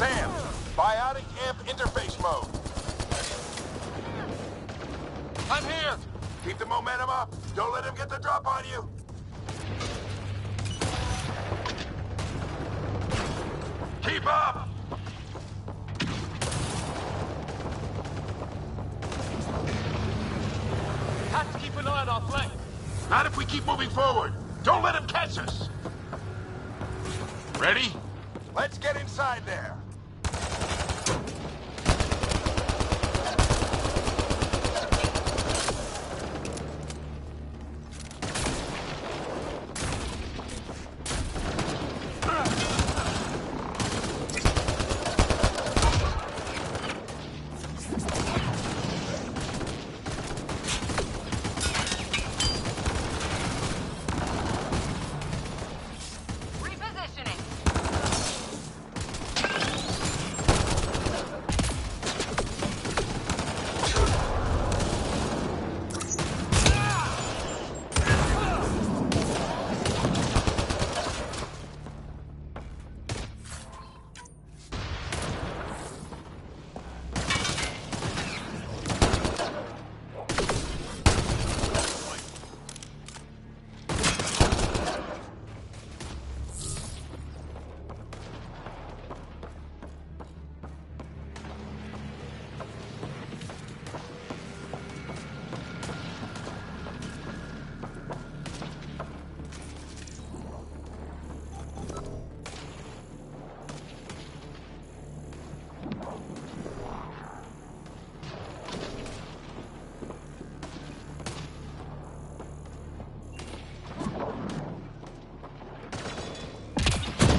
Sam, biotic amp interface mode.
I'm here!
Keep the momentum up. Don't let him get the drop on you. Keep up!
Have to keep an eye on our flank.
Not if we keep moving forward. Don't let him catch us. Ready? Let's get inside there.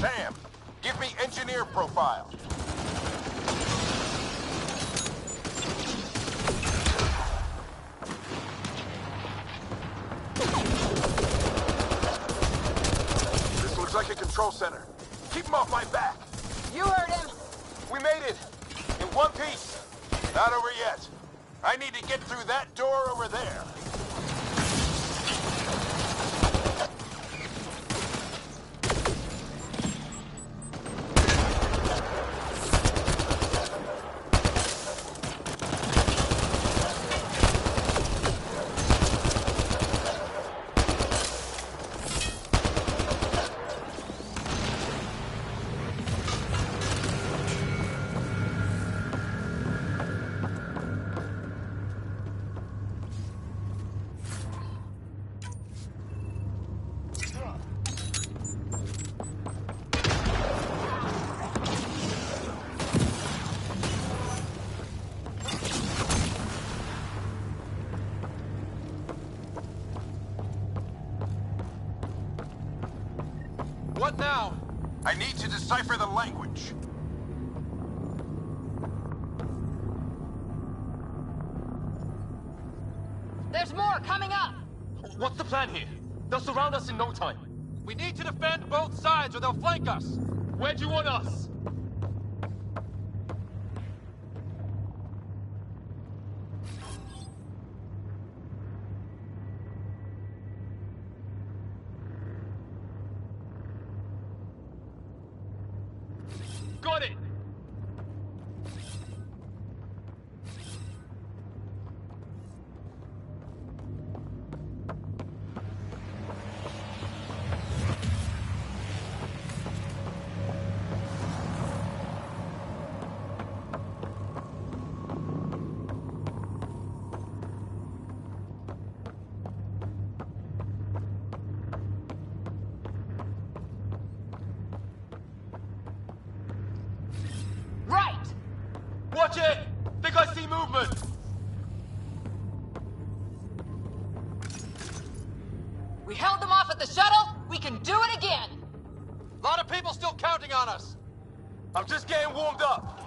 Sam, give me engineer profile. This looks like a control center. Keep him off my back.
You heard him.
We made it. In one piece. Not over yet. I need to get through that door over there.
What now?
I need to decipher the language.
There's more coming up.
What's the plan here? They'll surround us in no time.
We need to defend both sides or they'll flank us.
Where do you want us? Got it!
Right.
Watch it! Think I see movement!
We held them off at the shuttle. We can do it again.
A lot of people still counting on us.
I'm just getting warmed up.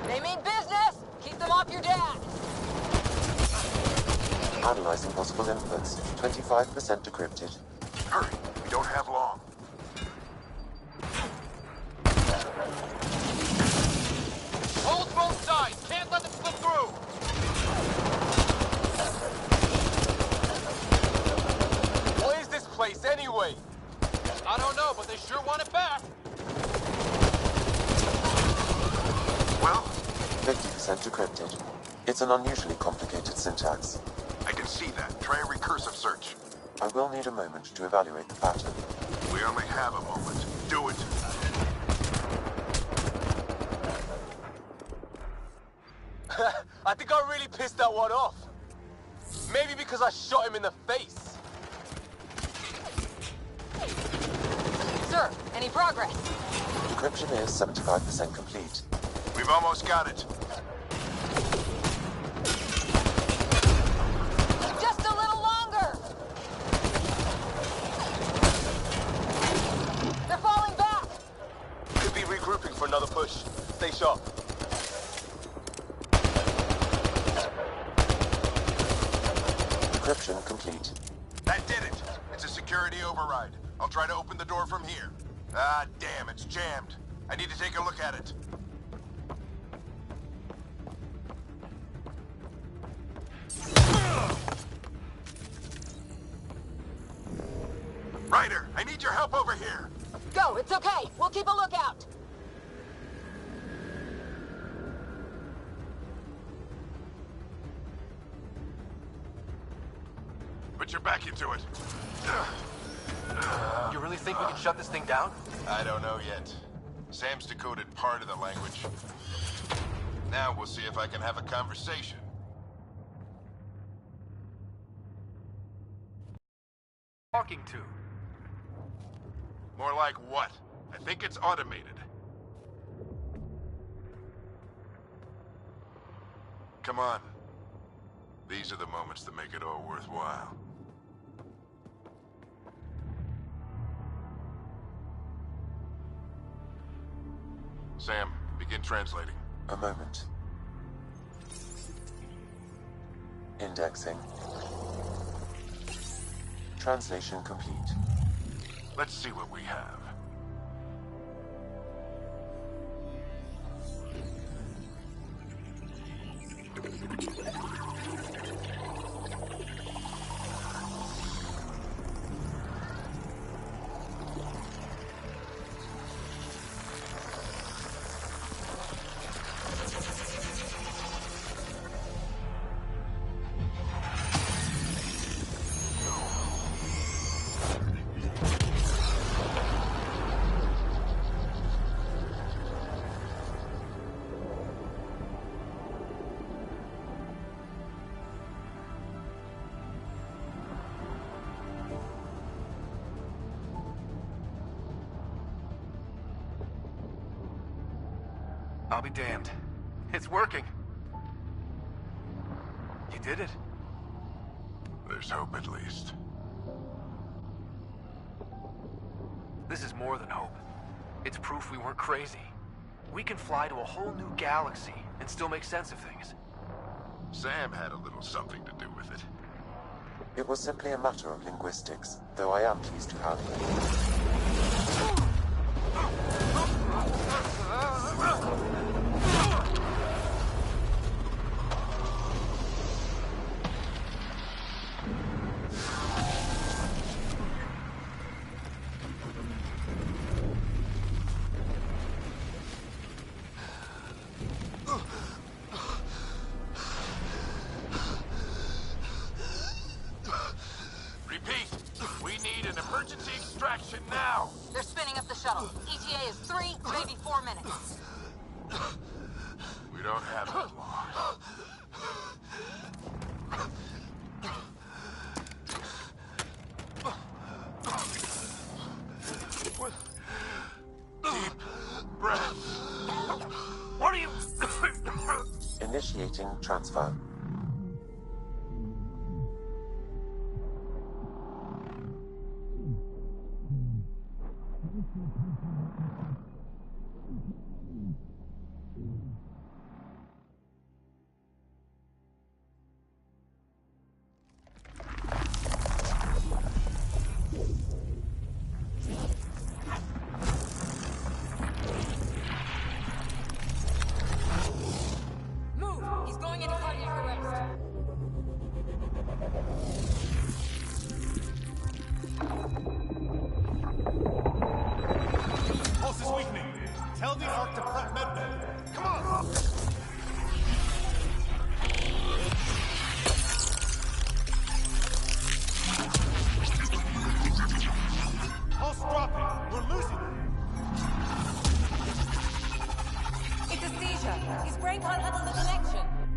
They mean business. Keep them off your dad.
Analyzing possible inputs. 25% decrypted.
Hurry, we don't have long.
Hold both sides. Can't let them slip through.
What is this place anyway?
I don't know, but they sure want it back.
Well,
50% decrypted. It's an unusually complicated syntax.
I can see that. Try a recursive search.
I will need a moment to evaluate the pattern.
We only have a moment. Do it.
I think I really pissed that one off. Maybe because I shot him in the face.
Sir, any progress?
Encryption is 75% complete.
We've almost got it.
Just a little longer. They're falling back.
Could be regrouping for another push. Stay sharp.
Encryption complete.
That did it. It's a security override. I'll try to open the door from here. Ah, damn, it's jammed. I need to take a look at it. Ryder, I need your help over here.
Go, it's okay. We'll keep a lookout.
Put your back into it.
You really think we can shut this thing down?
I don't know yet. Sam's decoded part of the language. Now we'll see if I can have a conversation.
Talking to.
More like what? I think it's automated. Come on. These are the moments that make it all worthwhile. Sam, begin translating.
A moment. Indexing. Translation complete.
Let's see what we have.
I'll be damned. It's working. You did it.
There's hope at least.
This is more than hope. It's proof we weren't crazy. We can fly to a whole new galaxy and still make sense of things.
Sam had a little something to do with it.
It was simply a matter of linguistics, though I am pleased to have.
They're spinning up the shuttle. ETA is 3, maybe 4 minutes.
We don't have that long. Deep breath. What are you...
Initiating transfer.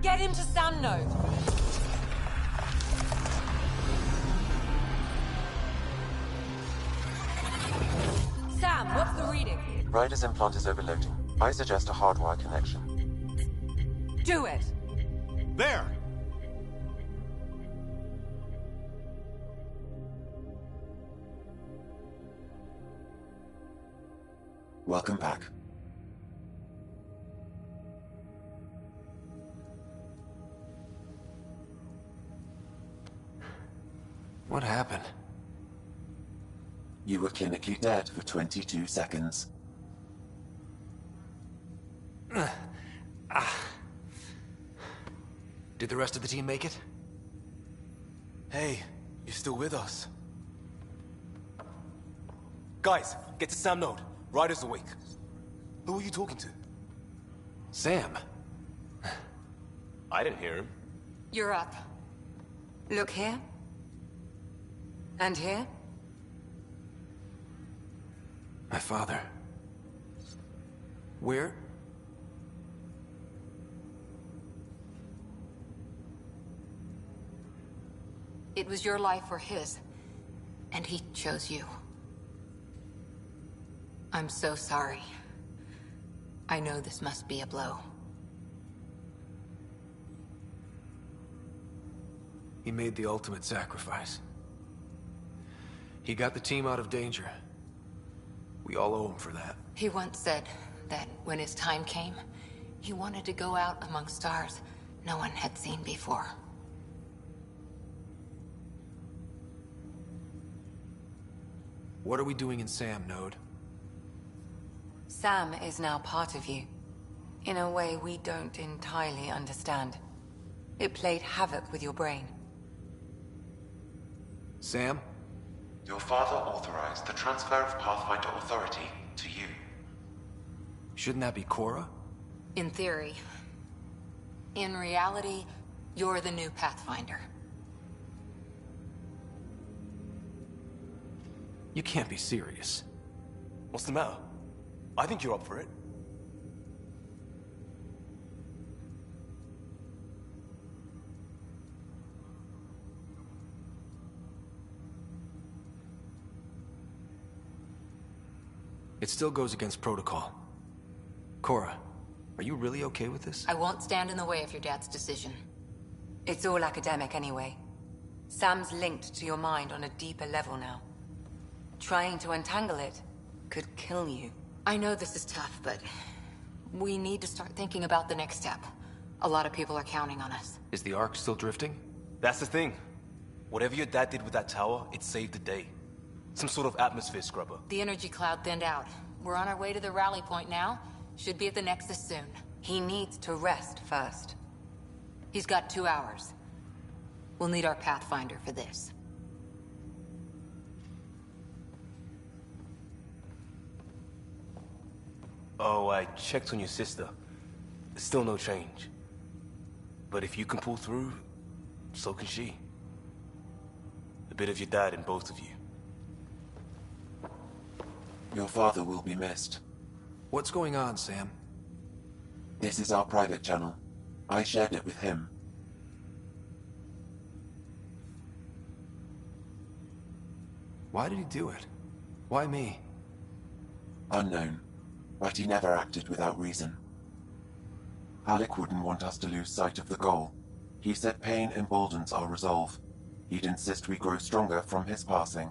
Get him to Sam node. Sam, what's the reading?
Ryder's implant is overloading. I suggest a hardwire connection.
Do it.
There!
Welcome back.
What happened?
You were clinically dead for 22 seconds.
Did the rest of the team make it?
Hey, you're still with us. Guys, get to Sam node. Ryder's awake. Who are you talking to?
Sam.
I didn't hear him.
You're up. Look here. And here.
My father. Where?
It was your life or his. And he chose you. I'm so sorry. I know this must be a blow.
He made the ultimate sacrifice. He got the team out of danger. We all owe him for that.
He once said that when his time came, he wanted to go out among stars no one had seen before.
What are we doing in Sam, Node?
Sam is now part of you, in a way we don't entirely understand. It played havoc with your brain.
Sam?
Your father authorized the transfer of Pathfinder authority to you.
Shouldn't that be Cora?
In theory. In reality, you're the new Pathfinder.
You can't be serious.
What's the matter? I think you're up for it.
It still goes against protocol. Cora, are you really okay with this?
I won't stand in the way of your dad's decision. It's all academic anyway. Sam's linked to your mind on a deeper level now. Trying to untangle it could kill you. I know this is tough, but we need to start thinking about the next step. A lot of people are counting on us.
Is the Ark still drifting?
That's the thing. Whatever your dad did with that tower, it saved the day. Some sort of atmosphere scrubber.
The energy cloud thinned out. We're on our way to the rally point now. Should be at the Nexus soon. He needs to rest first. He's got 2 hours. We'll need our Pathfinder for this.
Oh, I checked on your sister. Still no change. But if you can pull through, so can she. A bit of your dad in both of you.
Your father will be missed.
What's going on, Sam?
This is our private channel. I shared it with him.
Why did he do it? Why me?
Unknown, but he never acted without reason. Alec wouldn't want us to lose sight of the goal. He said pain emboldens our resolve. He'd insist we grow stronger from his passing.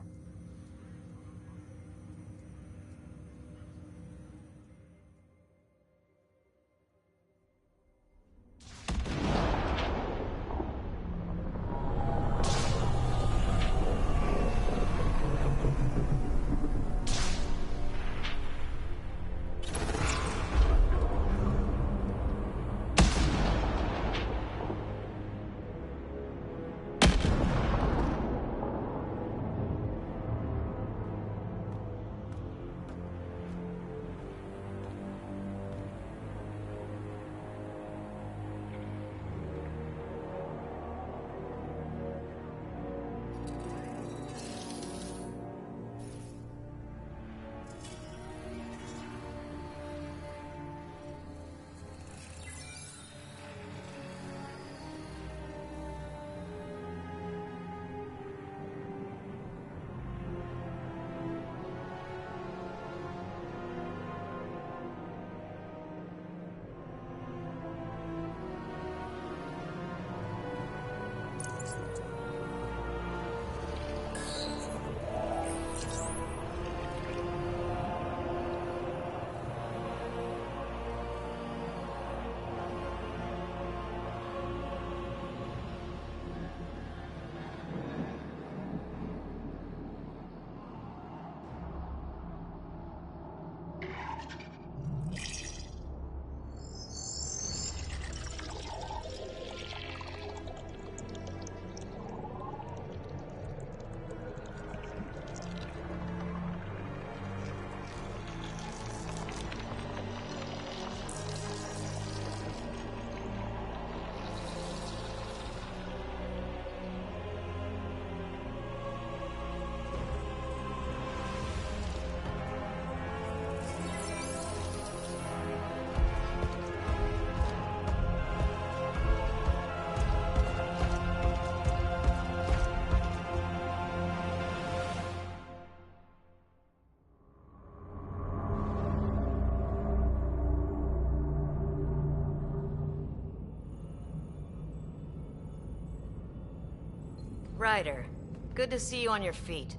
Ryder, good to see you on your feet.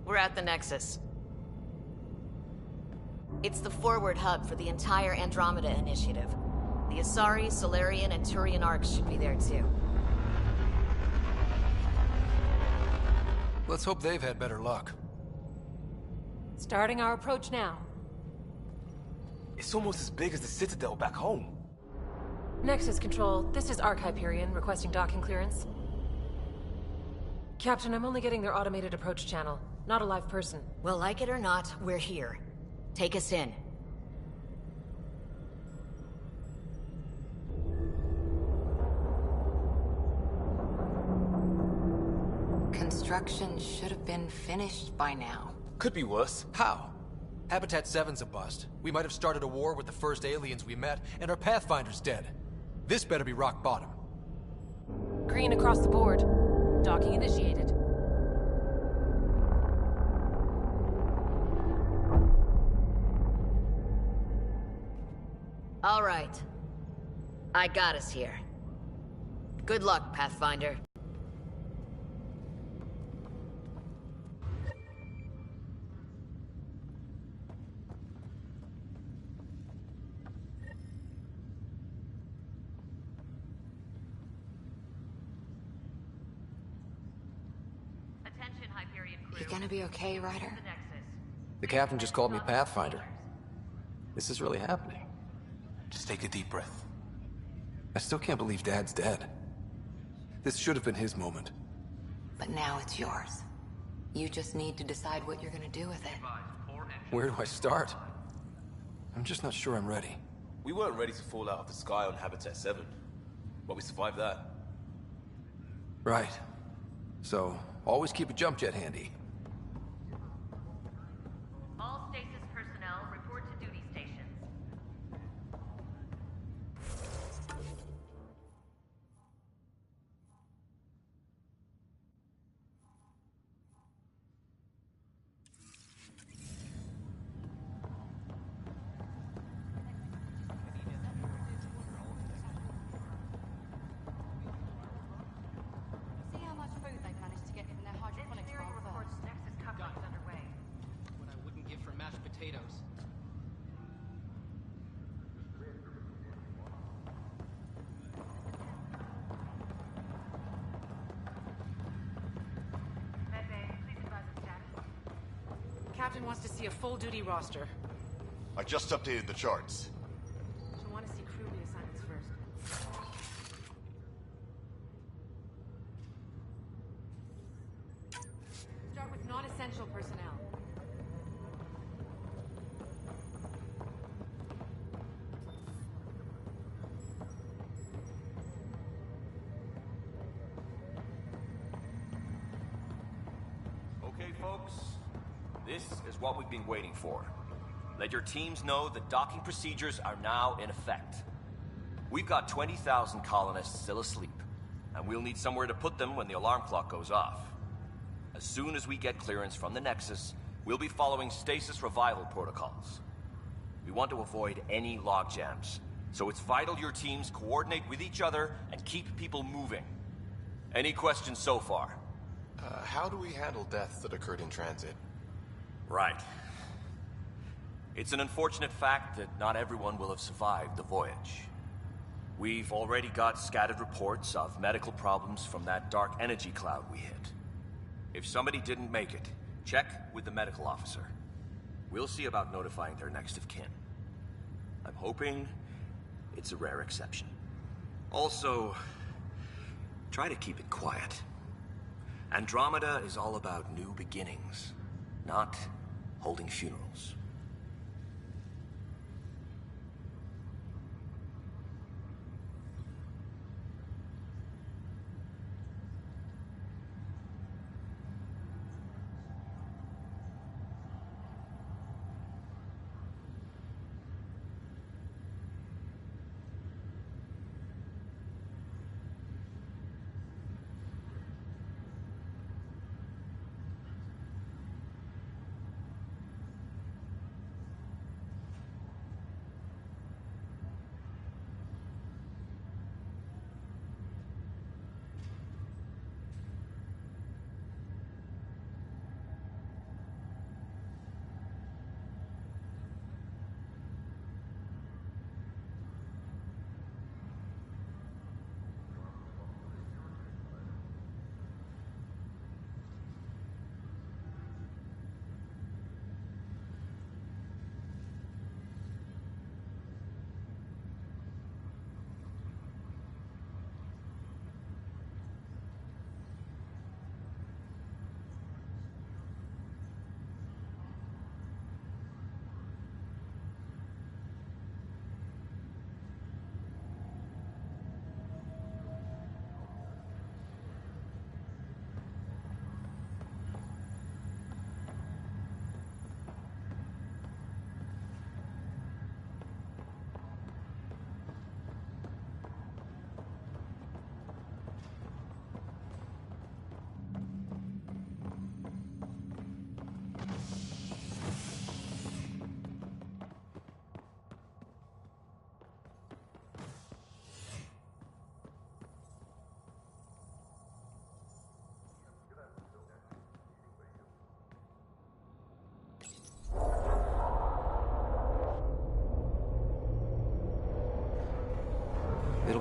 We're at the Nexus. It's the forward hub for the entire Andromeda initiative. The Asari, Solarian, and Turian arcs should be there too.
Let's hope they've had better luck.
Starting our approach now.
It's almost as big as the Citadel back home.
Nexus Control, this is Arc Hyperion requesting docking clearance. Captain, I'm only getting their automated approach channel, not a live person.
Well, like it or not, we're here. Take us in.
Construction should have been finished by now.
Could be worse.
How? Habitat 7's a bust. We might have started a war with the first aliens we met, and our Pathfinder's dead. This better be rock bottom.
Green across the board. Docking initiated.
All right. I got us here. Good luck, Pathfinder. Attention, Hyperion crew.
You gonna be okay, Ryder?
The Nexus.
The captain just called me Pathfinder. This is really happening.
Just take a deep breath.
I still can't believe Dad's dead. This should have been his moment.
But now it's yours. You just need to decide what you're gonna do with it.
Where do I start? I'm just not sure I'm ready.
We weren't ready to fall out of the sky on Habitat 7, but we survived that.
Right. So, always keep a jump jet handy.
All stasis personnel report to duty stations.
See how much food they've managed to get from their hydroponics farm first.
Nexus coverage underway.
What I wouldn't give for mashed potatoes.
Captain wants to see a full-duty roster.
I just updated the charts.
She'll want to see crew reassignments first. Start with non-essential personnel.
Okay, folks. This is what we've been waiting for. Let your teams know that docking procedures are now in effect. We've got 20,000 colonists still asleep, and we'll need somewhere to put them when the alarm clock goes off. As soon as we get clearance from the Nexus, we'll be following stasis revival protocols. We want to avoid any logjams, so it's vital your teams coordinate with each other and keep people moving. Any questions so far?
How do we handle deaths that occurred in transit?
Right. It's an unfortunate fact that not everyone will have survived the voyage. We've already got scattered reports of medical problems from that dark energy cloud we hit. If somebody didn't make it, check with the medical officer. We'll see about notifying their next of kin. I'm hoping it's a rare exception. Also, try to keep it quiet. Andromeda is all about new beginnings, not holding funerals.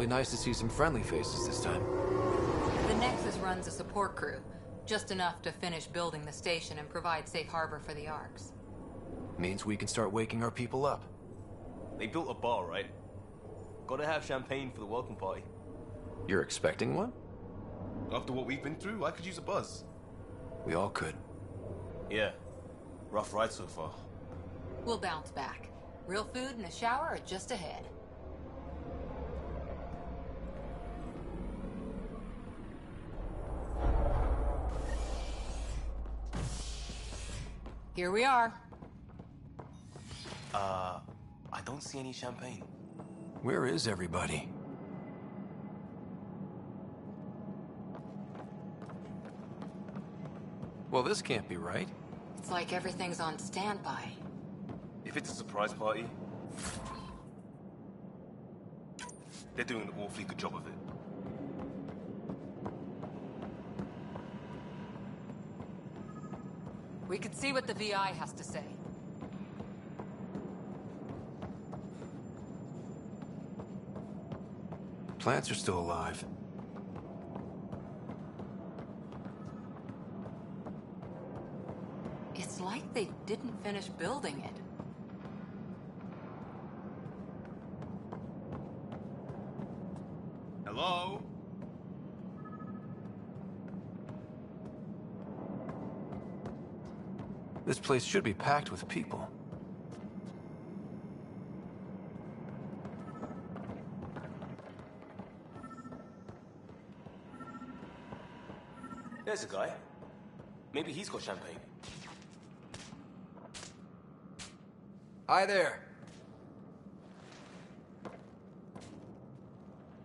be nice to see some friendly faces this time.
The Nexus runs a support crew. Just enough to finish building the station and provide safe harbor for the Arks.
Means we can start waking our people up.
They built a bar, right? Gotta have champagne for the welcome party.
You're expecting one?
After what we've been through, I could use a buzz.
We all could.
Yeah. Rough ride so far.
We'll bounce back. Real food and a shower are just ahead. Here we are.
I don't see any champagne.
Where is everybody? Well, this can't be right.
It's like everything's on standby.
If it's a surprise party, they're doing an awfully good job of it.
We could see what the VI has to say.
Plants are still alive.
It's like they didn't finish building it.
Hello?
This place should be packed with people.
There's a guy. Maybe he's got champagne.
Hi there.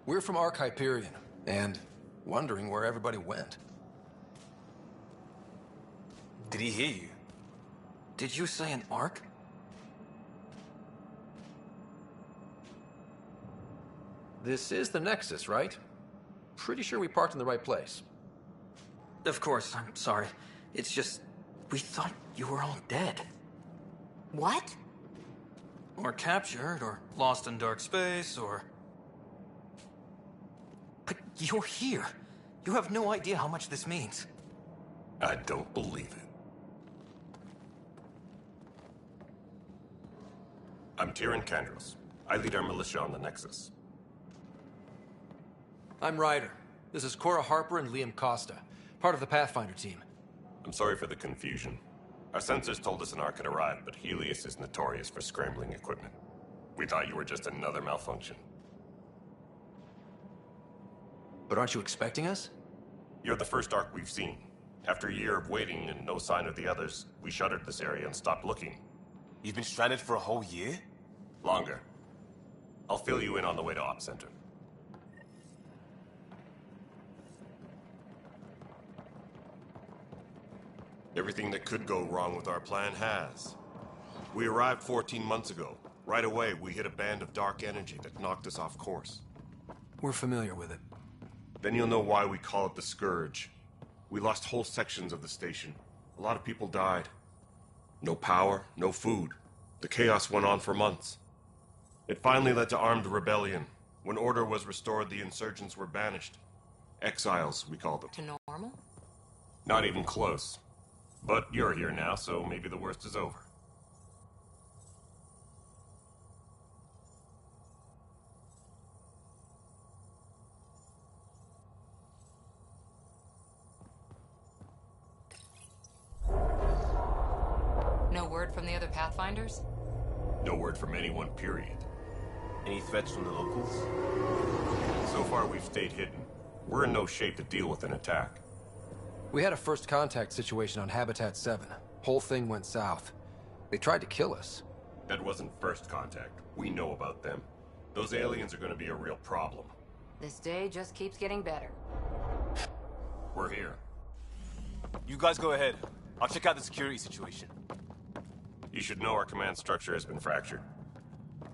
We're from Ark Hyperion, and wondering where everybody went.
Did he hear you?
Did you say an Ark? This is the Nexus, right? Pretty sure we parked in the right place.
Of course, I'm sorry. It's just, we thought you were all dead.
What?
Or captured, or lost in dark space, or... But you're here. You have no idea how much this means.
I don't believe it. I'm Tyrion Kandros. I lead our militia on the Nexus.
I'm Ryder. This is Cora Harper and Liam Costa, part of the Pathfinder team.
I'm sorry for the confusion. Our sensors told us an Ark had arrived, but Helios is notorious for scrambling equipment. We thought you were just another malfunction.
But aren't you expecting us?
You're the first Ark we've seen. After a year of waiting and no sign of the others, we shuttered this area and stopped looking.
You've been stranded for a whole year?
Longer. I'll fill you in on the way to Op Center. Everything that could go wrong with our plan has. We arrived 14 months ago. Right away, we hit a band of dark energy that knocked us off course.
We're familiar with it.
Then you'll know why we call it the Scourge. We lost whole sections of the station. A lot of people died. No power, no food. The chaos went on for months. It finally led to armed rebellion. When order was restored, the insurgents were banished. Exiles, we call them.
To normal?
Not even close. But you're here now, so maybe the worst is over.
No word from the other Pathfinders?
No word from anyone, period.
Any threats from the locals?
So far, we've stayed hidden. We're in no shape to deal with an attack.
We had a first contact situation on Habitat 7. Whole thing went south. They tried to kill us.
That wasn't first contact. We know about them. Those aliens are going to be a real problem.
This day just keeps getting better.
We're here.
You guys go ahead. I'll check out the security situation.
You should know our command structure has been fractured.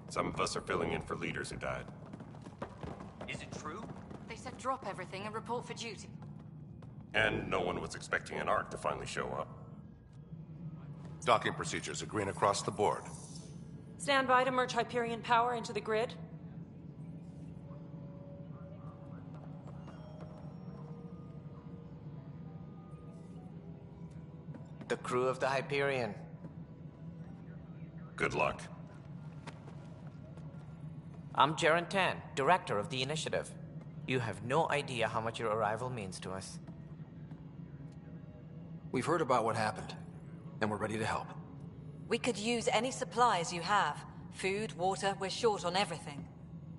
Some of us are filling in for leaders who died.
Is it true?
They said drop everything and report for duty.
And no one was expecting an Ark to finally show up.
Docking procedures are green across the board.
Stand by to merge Hyperion power into the grid.
The crew of the Hyperion.
Good luck.
I'm Jaren Tan, director of the initiative. You have no idea how much your arrival means to us.
We've heard about what happened, and we're ready to help.
We could use any supplies you have. Food, water, we're short on everything.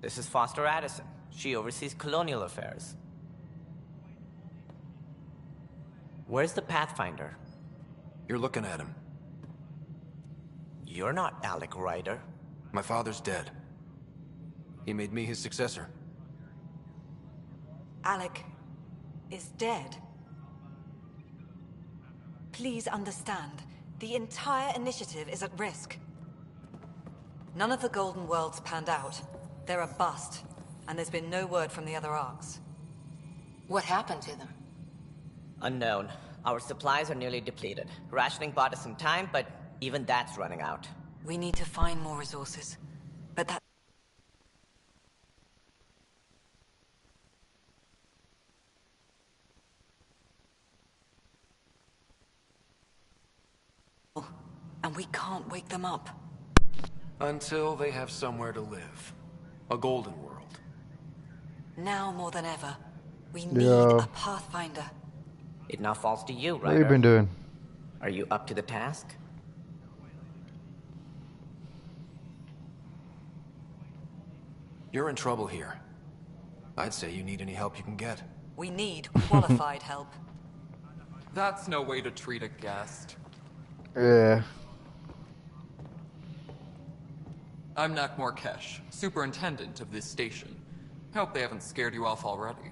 This is Foster Addison. She oversees colonial affairs. Where's the Pathfinder?
You're looking at him.
You're not Alec Ryder.
My father's dead. He made me his successor.
Alec is dead. Please understand, the entire initiative is at risk. None of the Golden Worlds panned out. They're a bust, and there's been no word from the other arcs.
What happened to them?
Unknown. Our supplies are nearly depleted. Rationing bought us some time, but even that's running out.
We need to find more resources. But that... And we can't wake them up.
Until they have somewhere to live. A golden world.
Now more than ever, we need a Pathfinder.
It now falls to you, Ryder.
What have you been doing?
Are you up to the task?
You're in trouble here. I'd say you need any help you can get.
We need qualified help.
That's no way to treat a guest.
Yeah.
I'm Nak Morkesh, superintendent of this station. Hope they haven't scared you off already.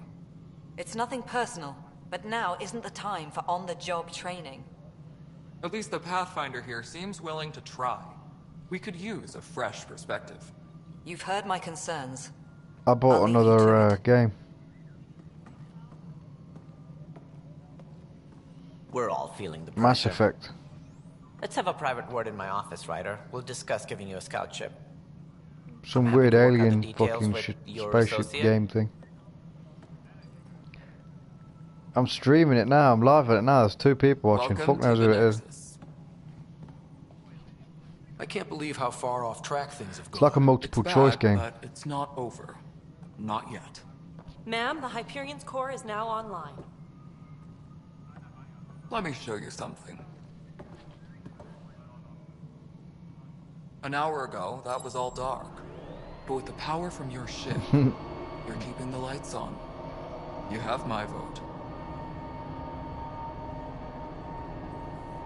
It's nothing personal, but now isn't the time for on-the-job training.
At least the Pathfinder here seems willing to try. We could use a fresh perspective.
You've heard my concerns.
I bought another game.
We're all feeling the pressure.
Mass Effect.
Let's have a private word in my office, Ryder. We'll discuss giving you a scout ship.
Some weird alien fucking spaceship game thing. I'm streaming it now. I'm live at it now. There's 2 people watching. Fuck knows who it is.
I can't believe how far off track things have gone.
It's like a multiple choice game.
But it's not over. Not yet.
Ma'am, the Hyperion's core is now online.
Let me show you something. An hour ago, that was all dark. But with the power from your ship, you're keeping the lights on. You have my vote.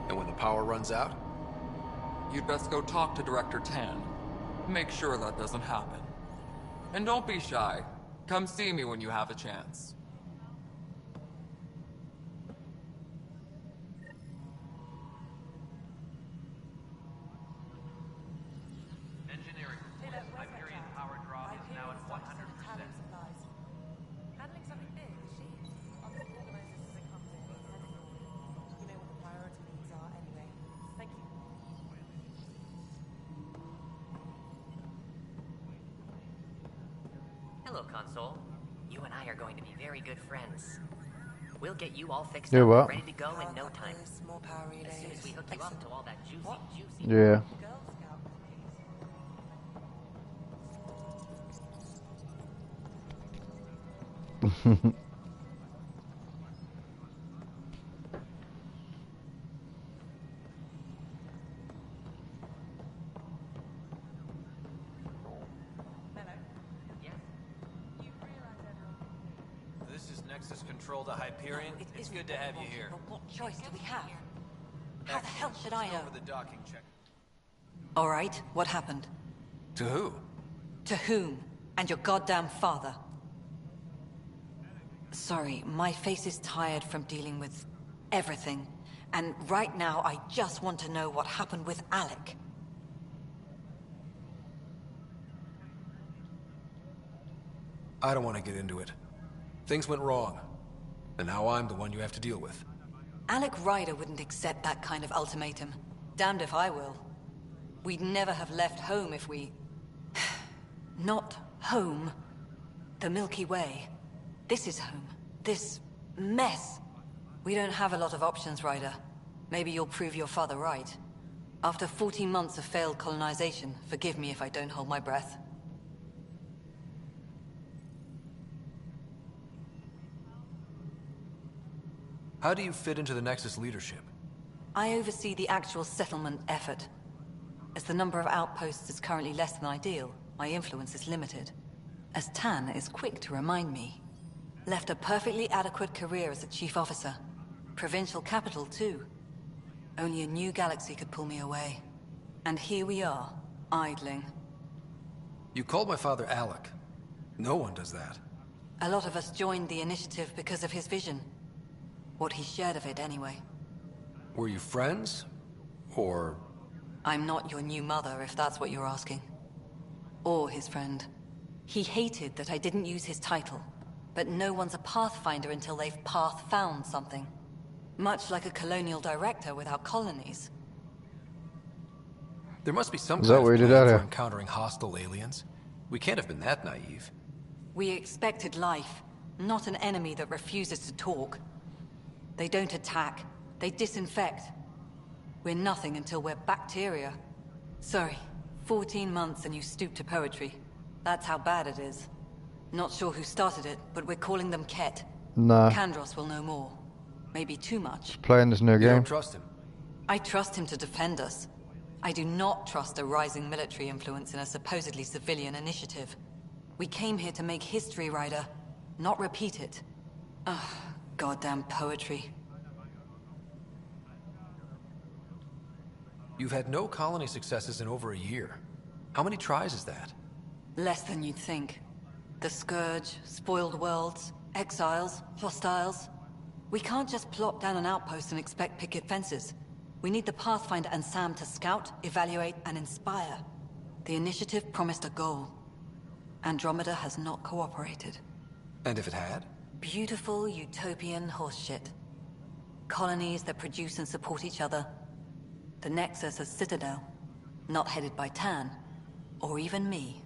And when the power runs out?
You'd best go talk to Director Tan. Make sure that doesn't happen. And don't be shy. Come see me when you have a chance.
Engineering. Hyperion power draw is now at 100%.
Handling something big, is she? I'll just organize this as it comes in. You know what the priority needs are anyway. Thank you.
Hello, Console. You and I are going to be very good friends. We'll get you all fixed
Do
up
what?
and ready to go in no time.
More power relays.
As soon as we hook you up to all that juicy.
Yeah.
This is Nexus Control to Hyperion. It's good to have you here.
But what choice do we have? How the hell should I know?
Over the docking check.
All right, what happened?
To who?
To whom? And your goddamn father. Sorry, my face is tired from dealing with everything. And right now, I just want to know what happened with Alec.
I don't want to get into it. Things went wrong. And now I'm the one you have to deal with.
Alec Ryder wouldn't accept that kind of ultimatum. Damned if I will. We'd never have left home if we... Not home. The Milky Way. This is home. This mess. We don't have a lot of options, Ryder. Maybe you'll prove your father right. After 14 months of failed colonization, forgive me if I don't hold my breath.
How do you fit into the Nexus leadership?
I oversee the actual settlement effort. As the number of outposts is currently less than ideal, my influence is limited. As Tan is quick to remind me. Left a perfectly adequate career as a chief officer. Provincial capital, too. Only a new galaxy could pull me away. And here we are, idling.
You called my father Alec. No one does that.
A lot of us joined the initiative because of his vision. What he shared of it, anyway.
Were you friends? Or...
I'm not your new mother, if that's what you're asking. Or his friend. He hated that I didn't use his title. But no one's a Pathfinder until they've path-found something. Much like a colonial director without colonies.
There must be some
Is that
kind
what
of
you did
plan for
earlier?
encountering hostile aliens. We can't have been that naive.
We expected life, not an enemy that refuses to talk. They don't attack, they disinfect. We're nothing until we're bacteria. Sorry, 14 months and you stoop to poetry. That's how bad it is. Not sure who started it, but we're calling them Ket.
Nah.
Kandros will know more. Maybe too much.
Playing this new
You
game.
don't trust him?
I trust him to defend us. I do not trust a rising military influence in a supposedly civilian initiative. We came here to make history, Ryder, not repeat it. Ugh, goddamn poetry.
You've had no colony successes in over a year. How many tries is that?
Less than you'd think. The Scourge, spoiled worlds, exiles, hostiles. We can't just plop down an outpost and expect picket fences. We need the Pathfinder and Sam to scout, evaluate, and inspire. The initiative promised a goal. Andromeda has not cooperated.
And if it had?
Beautiful utopian horseshit. Colonies that produce and support each other. The Nexus as Citadel. Not headed by Tan. Or even me.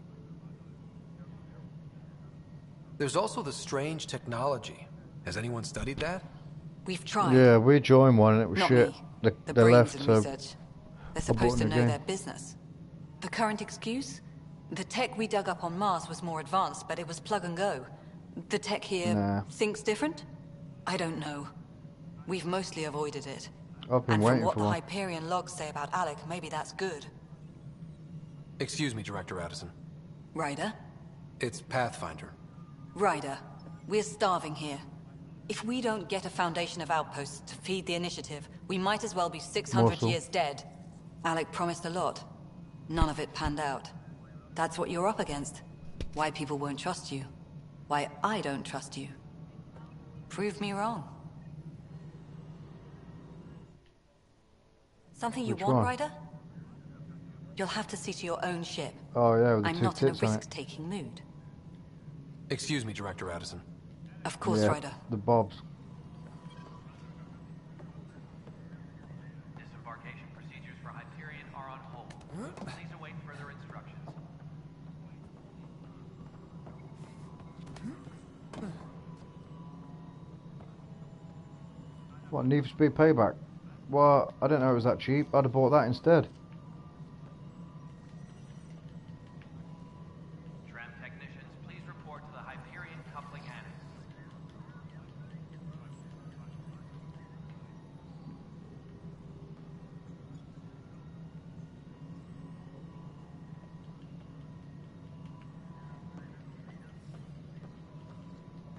There's also the strange technology. Has anyone studied that?
We've tried.
Yeah, we joined one and it was
Not
shit.
me.
They
The
they
brains
left,
in
so
research. They're supposed to
in the
know
game.
their business. The current excuse? The tech we dug up on Mars was more advanced, but it was plug and go. The tech here
Nah.
thinks different? I don't know. We've mostly avoided it.
I've been
And from
waiting
what
for
the
one.
Hyperion logs say about Alec, maybe that's good.
Excuse me, Director Addison.
Ryder?
It's Pathfinder.
Ryder, we're starving here. If we don't get a foundation of outposts to feed the initiative, we might as well be 600
Morsel.
years dead. Alec promised a lot. None of it panned out. That's what you're up against. Why people won't trust you. Why I don't trust you. Prove me wrong. Something you
Which
want,
one?
Ryder? You'll have to see to your own ship.
Oh yeah, with the
I'm
two
not in a
tits on it.
risk-taking mood.
Excuse me, Director Addison.
Of course,
Yeah,
Ryder.
the bobs.
Disembarkation procedures for Hyperion are on hold. Please await further instructions.
What, Need for Speed Payback? What? I didn't know it was that cheap. I'd have bought that instead.
Tram technicians, please report to the Hyperion coupling annex.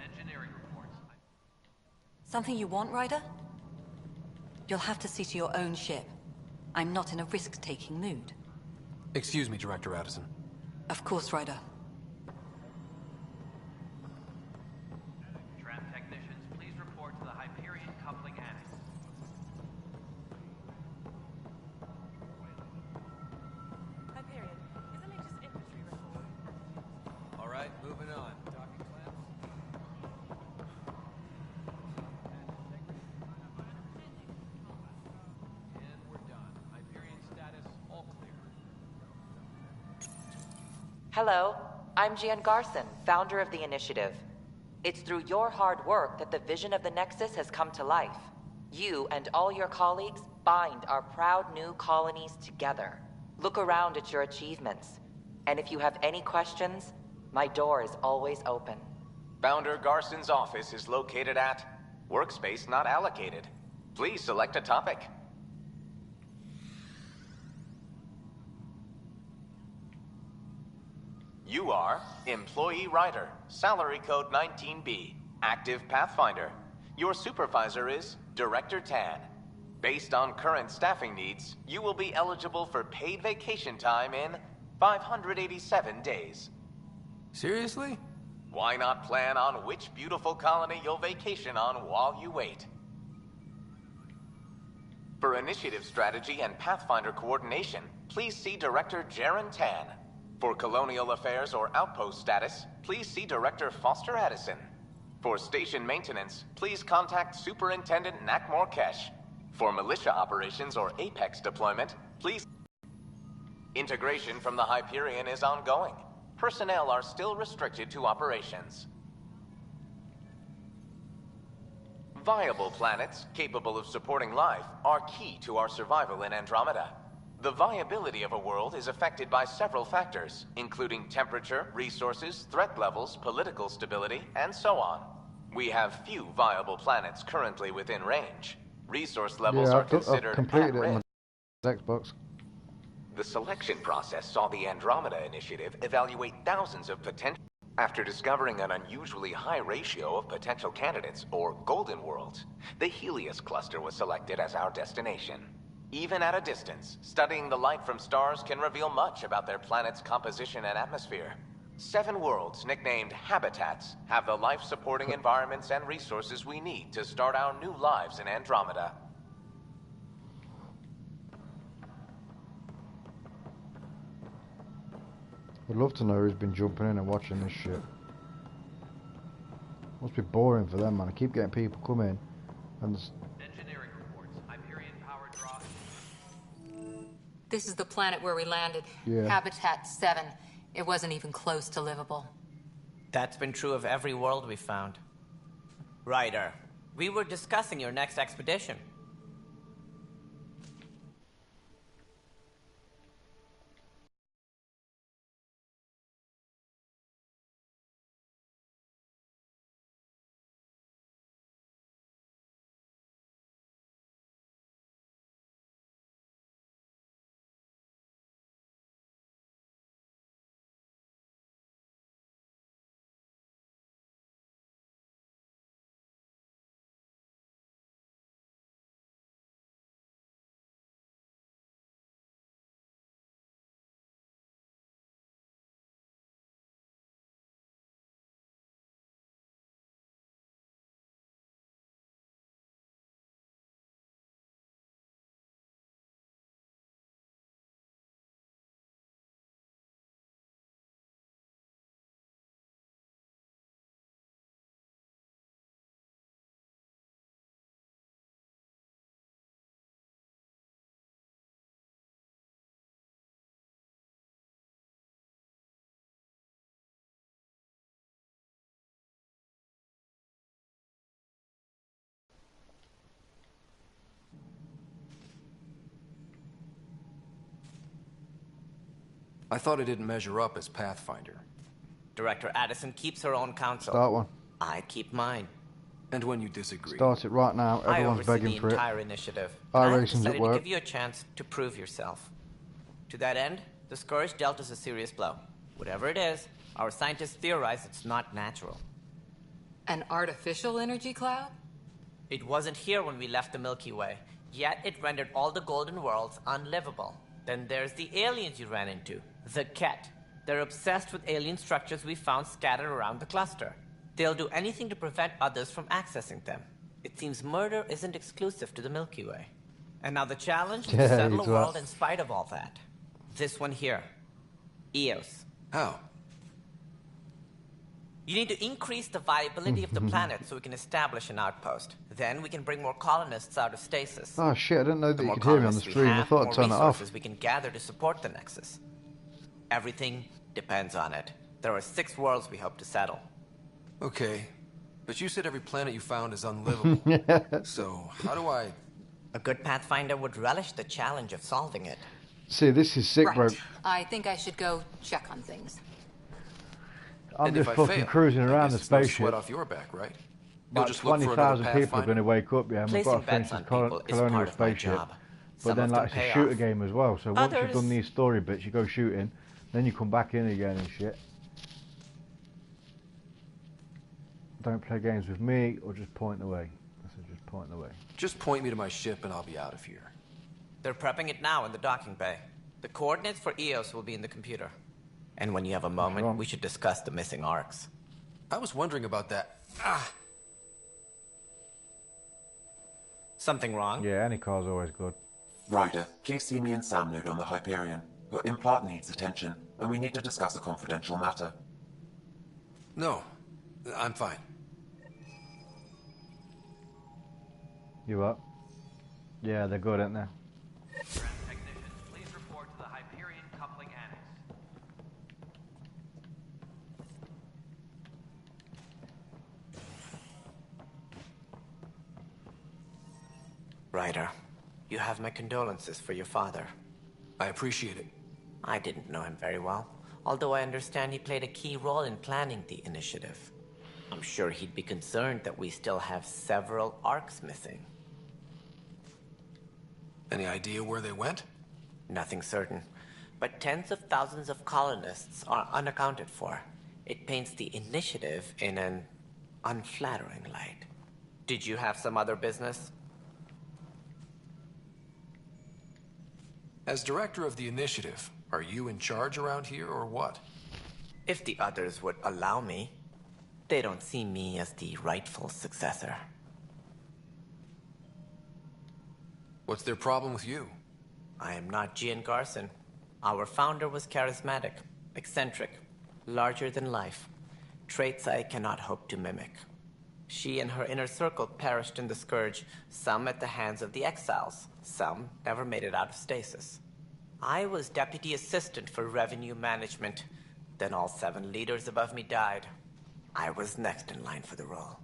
Engineering reports.
Something you want, Ryder? You'll have to see to your own ship. I'm not in a risk-taking mood.
Excuse me, Director Addison.
Of course, Ryder.
Tram technicians, please report to the Hyperion coupling annex.
Hyperion, is the latest infantry reform?
All right, moving on. Docking clamps.
And we're done. Hyperion status, all clear.
Hello, I'm Gian Garson, founder of the initiative. It's through your hard work that the vision of the Nexus has come to life. You and all your colleagues bind our proud new colonies together. Look around at your achievements. And if you have any questions, my door is always open.
Founder Garson's office is located at Workspace Not Allocated. Please select a topic. You are Employee Writer, Salary Code 19B, Active Pathfinder. Your supervisor is Director Tan. Based on current staffing needs, you will be eligible for paid vacation time in 587 days.
Seriously?
Why not plan on which beautiful colony you'll vacation on while you wait? For initiative strategy and Pathfinder coordination, please see Director Jaren Tan. For colonial affairs or outpost status, please see Director Foster Addison. For station maintenance, please contact Superintendent Nakmor Kesh. For militia operations or Apex deployment, please... Integration from the Hyperion is ongoing. Personnel are still restricted to operations. Viable planets capable of supporting life are key to our survival in Andromeda. The viability of a world is affected by several factors, including temperature, resources, threat levels, political stability, and so on. We have few viable planets currently within range. Resource levels are considered
I've completed
at
it
risk.
on my Xbox.
The selection process saw the Andromeda Initiative evaluate thousands of potential... After discovering an unusually high ratio of potential candidates, or golden worlds, the Helios cluster was selected as our destination. Even at a distance, studying the light from stars can reveal much about their planet's composition and atmosphere. 7 worlds, nicknamed habitats, have the life-supporting environments and resources we need to start our new lives in Andromeda.
I'd love to know who's been jumping in and watching this shit. Must be boring for them, man. I keep getting people come in and...
Engineering reports. Hyperion power draw.
This is the planet where we landed.
Yeah.
Habitat 7. It wasn't even close to livable.
That's been true of every world we found. Ryder, we were discussing your next expedition.
I thought I didn't measure up as Pathfinder.
Director Addison keeps her own counsel.
Start one.
I keep mine.
And when you disagree...
Start it right now. Everyone's begging for it.
I oversee the entire initiative.
iRacing's
I
at work.
to give you a chance to prove yourself. To that end, the Scourge dealt us a serious blow. Whatever it is, our scientists theorize it's not natural.
An artificial energy cloud?
It wasn't here when we left the Milky Way, yet it rendered all the golden worlds unlivable. Then there's the aliens you ran into, the Ket. They're obsessed with alien structures we found scattered around the cluster. They'll do anything to prevent others from accessing them. It seems murder isn't exclusive to the Milky Way. And now the challenge is to settle a world in spite of all that. This one here. Eos.
How?
You need to increase the viability of the planet so we can establish an outpost. Then we can bring more colonists out of stasis.
Oh shit, I didn't know that
The
you
more
could hear me on the
colonists we
stream. I
have,
thought
more
I'd turn it off.
resources we can gather to support the Nexus. Everything depends on it. There are 6 worlds we hope to settle.
Okay. But you said every planet you found is unlivable. So, how do I...
A good Pathfinder would relish the challenge of solving it.
See, this is sick, bro.
Right. I think I should go check on things.
I'm just fucking cruising around the spaceship.
Sweat off your back, right?
Like 20,000 people are going to wake up, yeah, and we've got to finish this colonial spaceship. But then, like, it's a shooter game as well, so once you've done these story bits, you go shooting, then you come back in again and shit. Don't play games with me, or just point away. I said just point away.
Just point me to my ship and I'll be out of here.
They're prepping it now in the docking bay. The coordinates for EOS will be in the computer. And when you have a moment, we should discuss the missing arcs.
I was wondering about that.
Something wrong?
Yeah, any car's always good.
Ryder, please see me and Sam Node on the Hyperion. Your implant needs attention, and we need to discuss a confidential matter.
No, I'm fine.
You up? Yeah, they're good, aren't they?
Technicians, please report to the Hyperion coupling annex.
Ryder, you have my condolences for your father.
I appreciate it.
I didn't know him very well, although I understand he played a key role in planning the initiative. I'm sure he'd be concerned that we still have several arcs missing.
Any idea where they went?
Nothing certain, but tens of thousands of colonists are unaccounted for. It paints the initiative in an unflattering light. Did you have some other business?
As director of the initiative, are you in charge around here or what?
If the others would allow me. They don't see me as the rightful successor.
What's their problem with you?
I am not Gian Garson. Our founder was charismatic, eccentric, larger than life. Traits I cannot hope to mimic. She and her inner circle perished in the Scourge, some at the hands of the Exiles, some never made it out of stasis. I was deputy assistant for revenue management. Then all 7 leaders above me died. I was next in line for the role.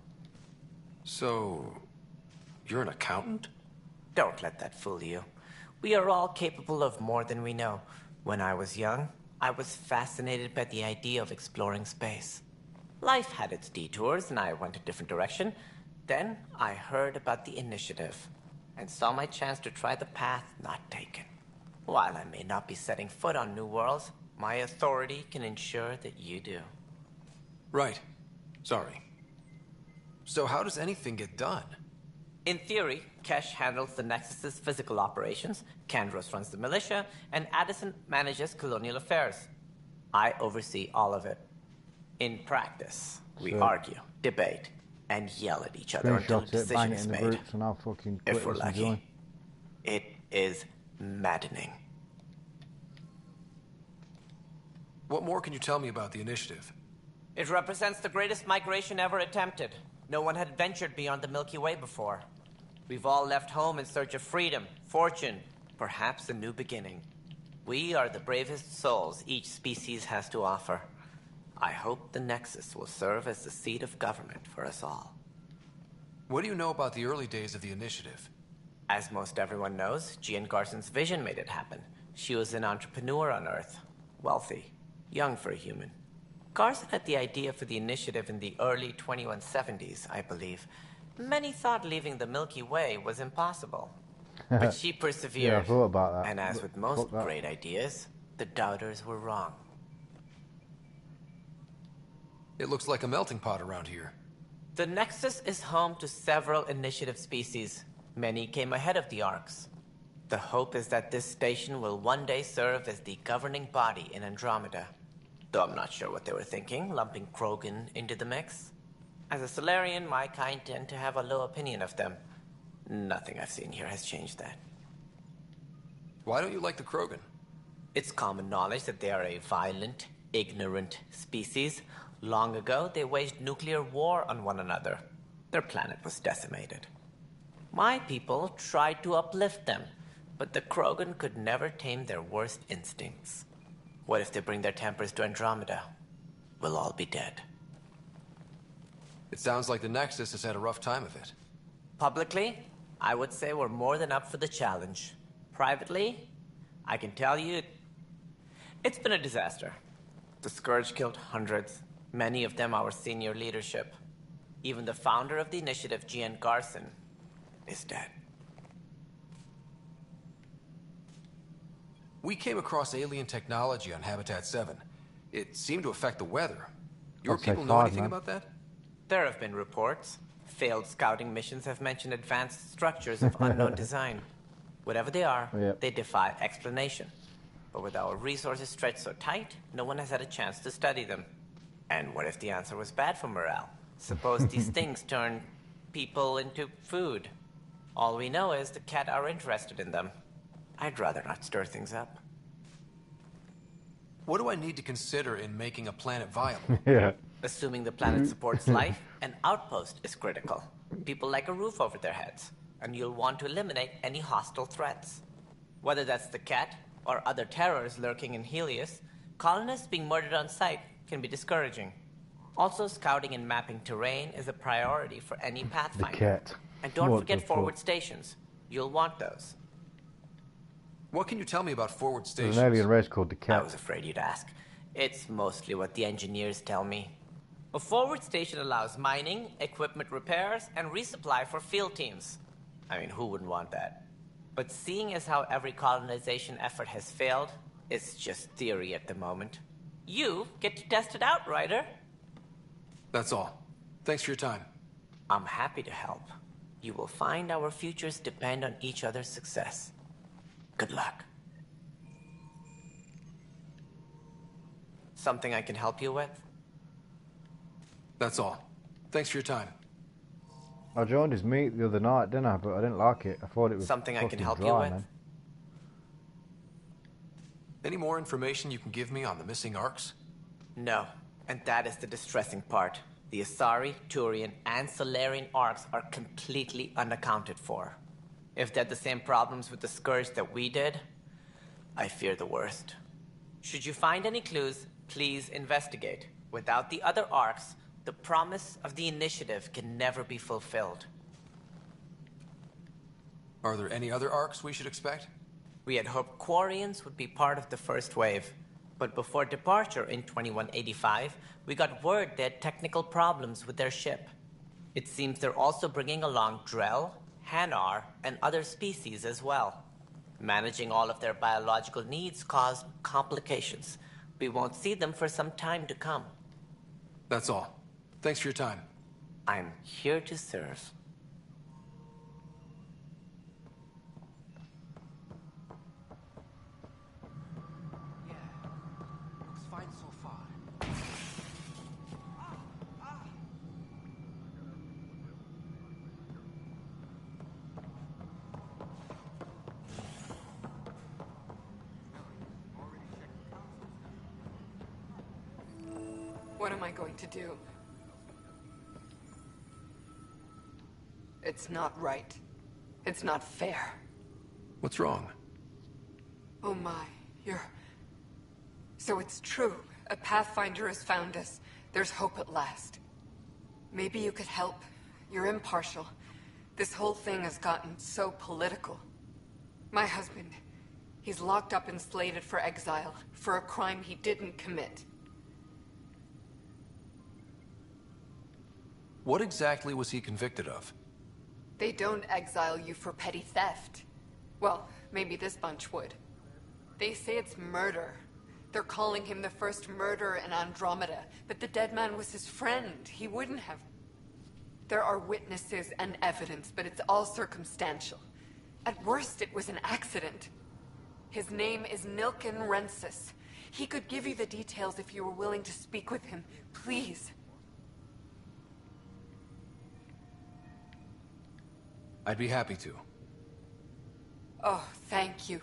So, you're an accountant?
Don't let that fool you. We are all capable of more than we know. When I was young, I was fascinated by the idea of exploring space. Life had its detours, and I went a different direction. Then I heard about the initiative, and saw my chance to try the path not taken. While I may not be setting foot on new worlds, my authority can ensure that you do.
Right. Sorry. So how does anything get done?
In theory, Kesh handles the Nexus's physical operations, Kandros runs the militia, and Addison manages colonial affairs. I oversee all of it. In practice, we argue, debate, and yell at each other until a decision is made. If we're lucky. It is maddening.
What more can you tell me about the initiative?
It represents the greatest migration ever attempted. No one had ventured beyond the Milky Way before. We've all left home in search of freedom, fortune, perhaps a new beginning. We are the bravest souls each species has to offer. I hope the Nexus will serve as the seat of government for us all.
What do you know about the early days of the initiative?
As most everyone knows, Gian Garson's vision made it happen. She was an entrepreneur on Earth. Wealthy. Young for a human. Garson had the idea for the initiative in the early 2170s, I believe. Many thought leaving the Milky Way was impossible. But she persevered.
Yeah, I thought about that.
And as with most great ideas, the doubters were wrong.
It looks like a melting pot around here.
The Nexus is home to several initiative species. Many came ahead of the Arcs. The hope is that this station will one day serve as the governing body in Andromeda. Though I'm not sure what they were thinking, lumping Krogan into the mix. As a Solarian, my kind tend to have a low opinion of them. Nothing I've seen here has changed that.
Why don't you like the Krogan?
It's common knowledge that they are a violent, ignorant species. Long ago, they waged nuclear war on one another. Their planet was decimated. My people tried to uplift them, but the Krogan could never tame their worst instincts. What if they bring their tempers to Andromeda? We'll all be dead.
It sounds like the Nexus has had a rough time of it.
Publicly, I would say we're more than up for the challenge. Privately, I can tell you, it's been a disaster. The Scourge killed hundreds, many of them our senior leadership. Even the founder of the initiative, Gian Garson, is dead.
We came across alien technology on Habitat 7. It seemed to affect the weather. Your people know anything about that?
There have been reports. Failed scouting missions have mentioned advanced structures of unknown design. Whatever they are, they defy explanation. But with our resources stretched so tight, no one has had a chance to study them. And what if the answer was bad for morale? Suppose these things turn people into food. All we know is the Cat are interested in them. I'd rather not stir things up.
What do I need to consider in making a planet viable?
Assuming the planet supports life, an outpost is critical. People like a roof over their heads, and you'll want to eliminate any hostile threats. Whether that's the Cat or other terrors lurking in Helios, colonists being murdered on sight can be discouraging. Also, scouting and mapping terrain is a priority for any Pathfinder.
The Cat.
And don't forget forward stations. You'll want those.
What can you tell me about forward stations?
There's an alien race called the Cat.
I was afraid you'd ask. It's mostly what the engineers tell me. A forward station allows mining, equipment repairs, and resupply for field teams. I mean, who wouldn't want that? But seeing as how every colonization effort has failed, it's just theory at the moment. You get to test it out, Ryder.
That's all. Thanks for your time.
I'm happy to help. You will find our futures depend on each other's success. Good luck. Something I can help you with?
That's all. Thanks for your time.
I joined his meet the other night, didn't I? But I didn't like it. I thought it was
something I can help
dry,
you with.
Man.
Any more information you can give me on the missing arcs?
No, and that is the distressing part. The Asari, Turian, and Solarian arcs are completely unaccounted for. If they had the same problems with the Scourge that we did, I fear the worst. Should you find any clues, please investigate. Without the other arcs, the promise of the initiative can never be fulfilled.
Are there any other arcs we should expect?
We had hoped Quarians would be part of the first wave. But before departure in 2185, we got word they had technical problems with their ship. It seems they're also bringing along Drell, Hanar, and other species as well. Managing all of their biological needs caused complications. We won't see them for some time to come.
That's all. Thanks for your time.
I'm here to serve.
Looks fine so far.
What am I going to do? It's not right. It's not fair.
What's wrong?
Oh my, So it's true. A Pathfinder has found us. There's hope at last. Maybe you could help. You're impartial. This whole thing has gotten so political. My husband, he's locked up and slated for exile for a crime he didn't commit.
What exactly was he convicted of?
They don't exile you for petty theft. Well, maybe this bunch would. They say it's murder. They're calling him the first murderer in Andromeda, but the dead man was his friend. He wouldn't have. There are witnesses and evidence, but it's all circumstantial. At worst, it was an accident. His name is Nilken Rensis. He could give you the details if you were willing to speak with him. Please.
I'd be happy to.
Oh, thank you.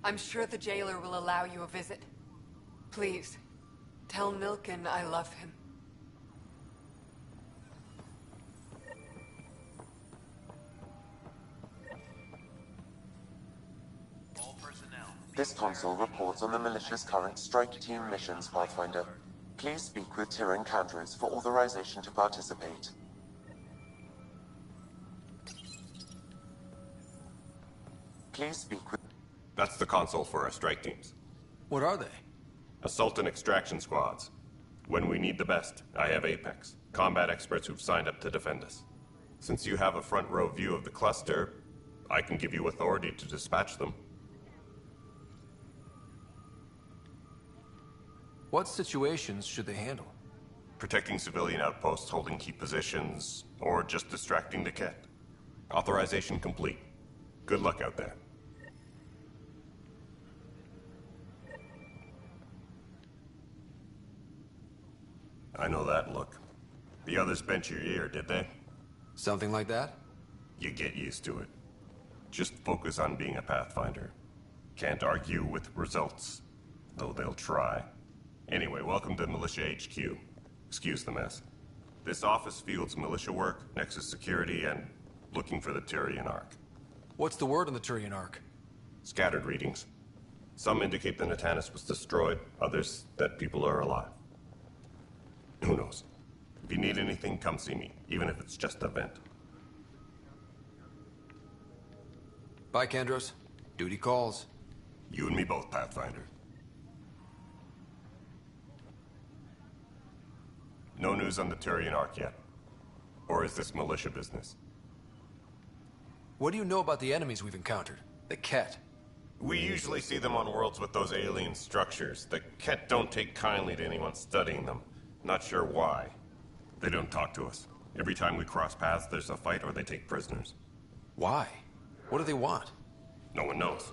I'm sure the jailer will allow you a visit. Please, tell Nilken I love him.
This console reports on the militia's current strike team missions, Pathfinder. Please speak with Tyrann Candres for authorization to participate. Please speak with...
That's the console for our strike teams.
What are they?
Assault and extraction squads. When we need the best, I have Apex, combat experts who've signed up to defend us. Since you have a front row view of the cluster, I can give you authority to dispatch them.
What situations should they handle?
Protecting civilian outposts, holding key positions, or just distracting the Ket. Authorization complete. Good luck out there. I know that look. The others bent your ear, did they?
Something like that?
You get used to it. Just focus on being a Pathfinder. Can't argue with results, though they'll try. Anyway, welcome to Militia HQ. Excuse the mess. This office fields militia work, Nexus security, and looking for the Turian Ark.
What's the word on the Turian Ark?
Scattered readings. Some indicate the Natanus was destroyed, others that people are alive. Who knows? If you need anything, come see me, even if it's just a vent.
Bye, Kandros. Duty calls.
You and me both, Pathfinder. No news on the Turian Ark yet? Or is this militia business?
What do you know about the enemies we've encountered? The Ket.
We usually see them on worlds with those alien structures. The Ket don't take kindly to anyone studying them. Not sure why. They don't talk to us. Every time we cross paths, there's a fight or they take prisoners.
Why? What do they want?
No one knows.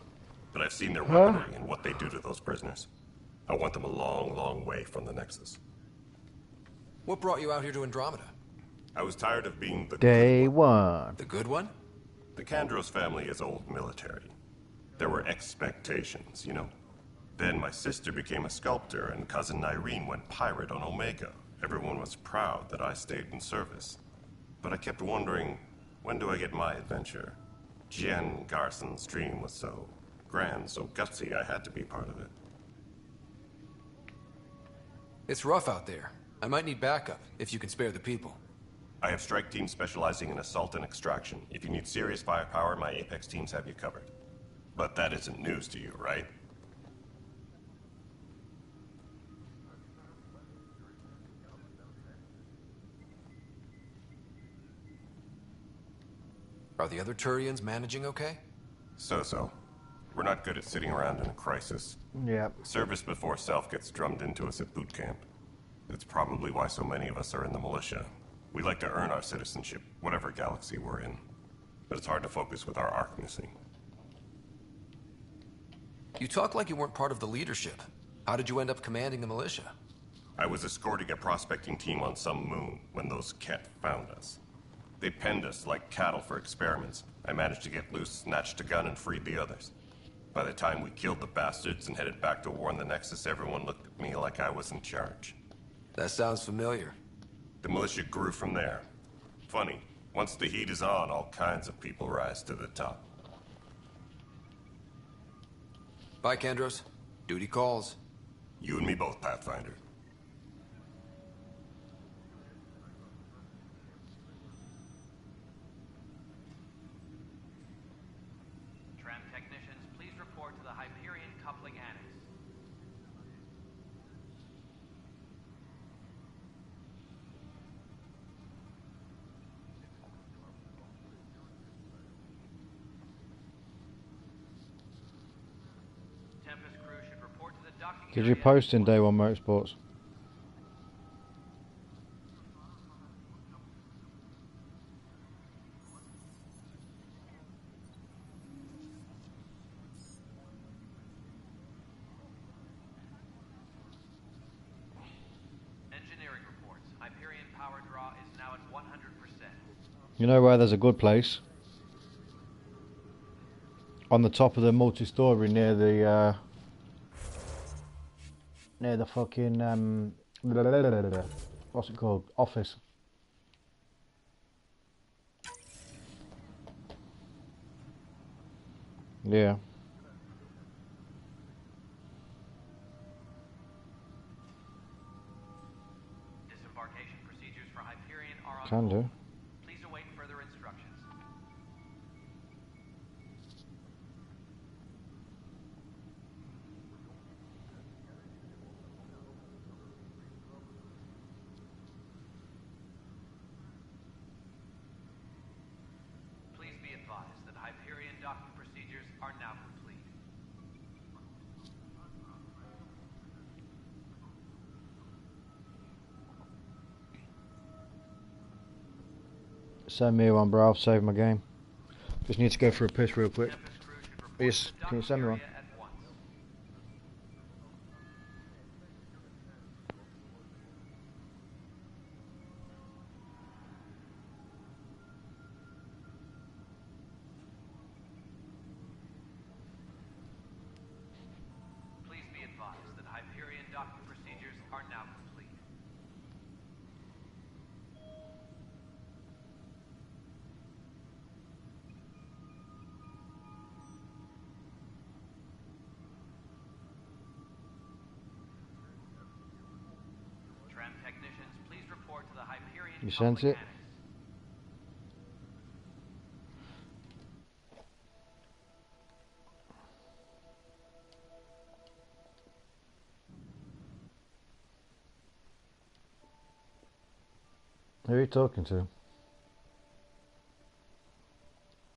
But I've seen their weaponry and what they do to those prisoners. I want them a long, long way from the Nexus.
What brought you out here to Andromeda?
I was tired of being the
Day one.
The good one?
The Kandros family is old military. There were expectations, you know. Then my sister became a sculptor and cousin Irene went pirate on Omega. Everyone was proud that I stayed in service. But I kept wondering, when do I get my adventure? Jen Garson's dream was so grand, so gutsy, I had to be part of it.
It's rough out there. I might need backup, if you can spare the people.
I have strike teams specializing in assault and extraction. If you need serious firepower, my Apex teams have you covered. But that isn't news to you, right?
Are the other Turians managing okay?
So-so. We're not good at sitting around in a crisis.
Yep.
Service before self gets drummed into us at boot camp. That's probably why so many of us are in the militia. We like to earn our citizenship, whatever galaxy we're in. But it's hard to focus with our arc missing.
You talk like you weren't part of the leadership. How did you end up commanding the militia?
I was escorting a prospecting team on some moon when those Ket found us. They penned us like cattle for experiments. I managed to get loose, snatched a gun, and freed the others. By the time we killed the bastards and headed back to warn the Nexus, everyone looked at me like I was in charge.
That sounds familiar.
The militia grew from there. Funny, once the heat is on, all kinds of people rise to the top.
Bye, Kandros. Duty calls.
You and me both, Pathfinder.
Tram technicians, please report to the Hyperion Coupling Annex. Tempest crew should report to the docking
Did you post in Day One Motorsports?
Engineering reports. Hyperion power draw is now at 100%.
You know where there's a good place? On the top of the multi-story near the fucking what's it called? Office. Yeah.
Disembarkation procedures for Hyperion are on
Can do.
Please await further instructions. are now complete.
Send me one, bro. I'll save my game. Just need to go for a piss real quick. Yes, can you send me one?
Please be advised that Hyperion docking procedures are now complete. Tram technicians, please report to the Hyperion.
You sent it? Who are you talking to?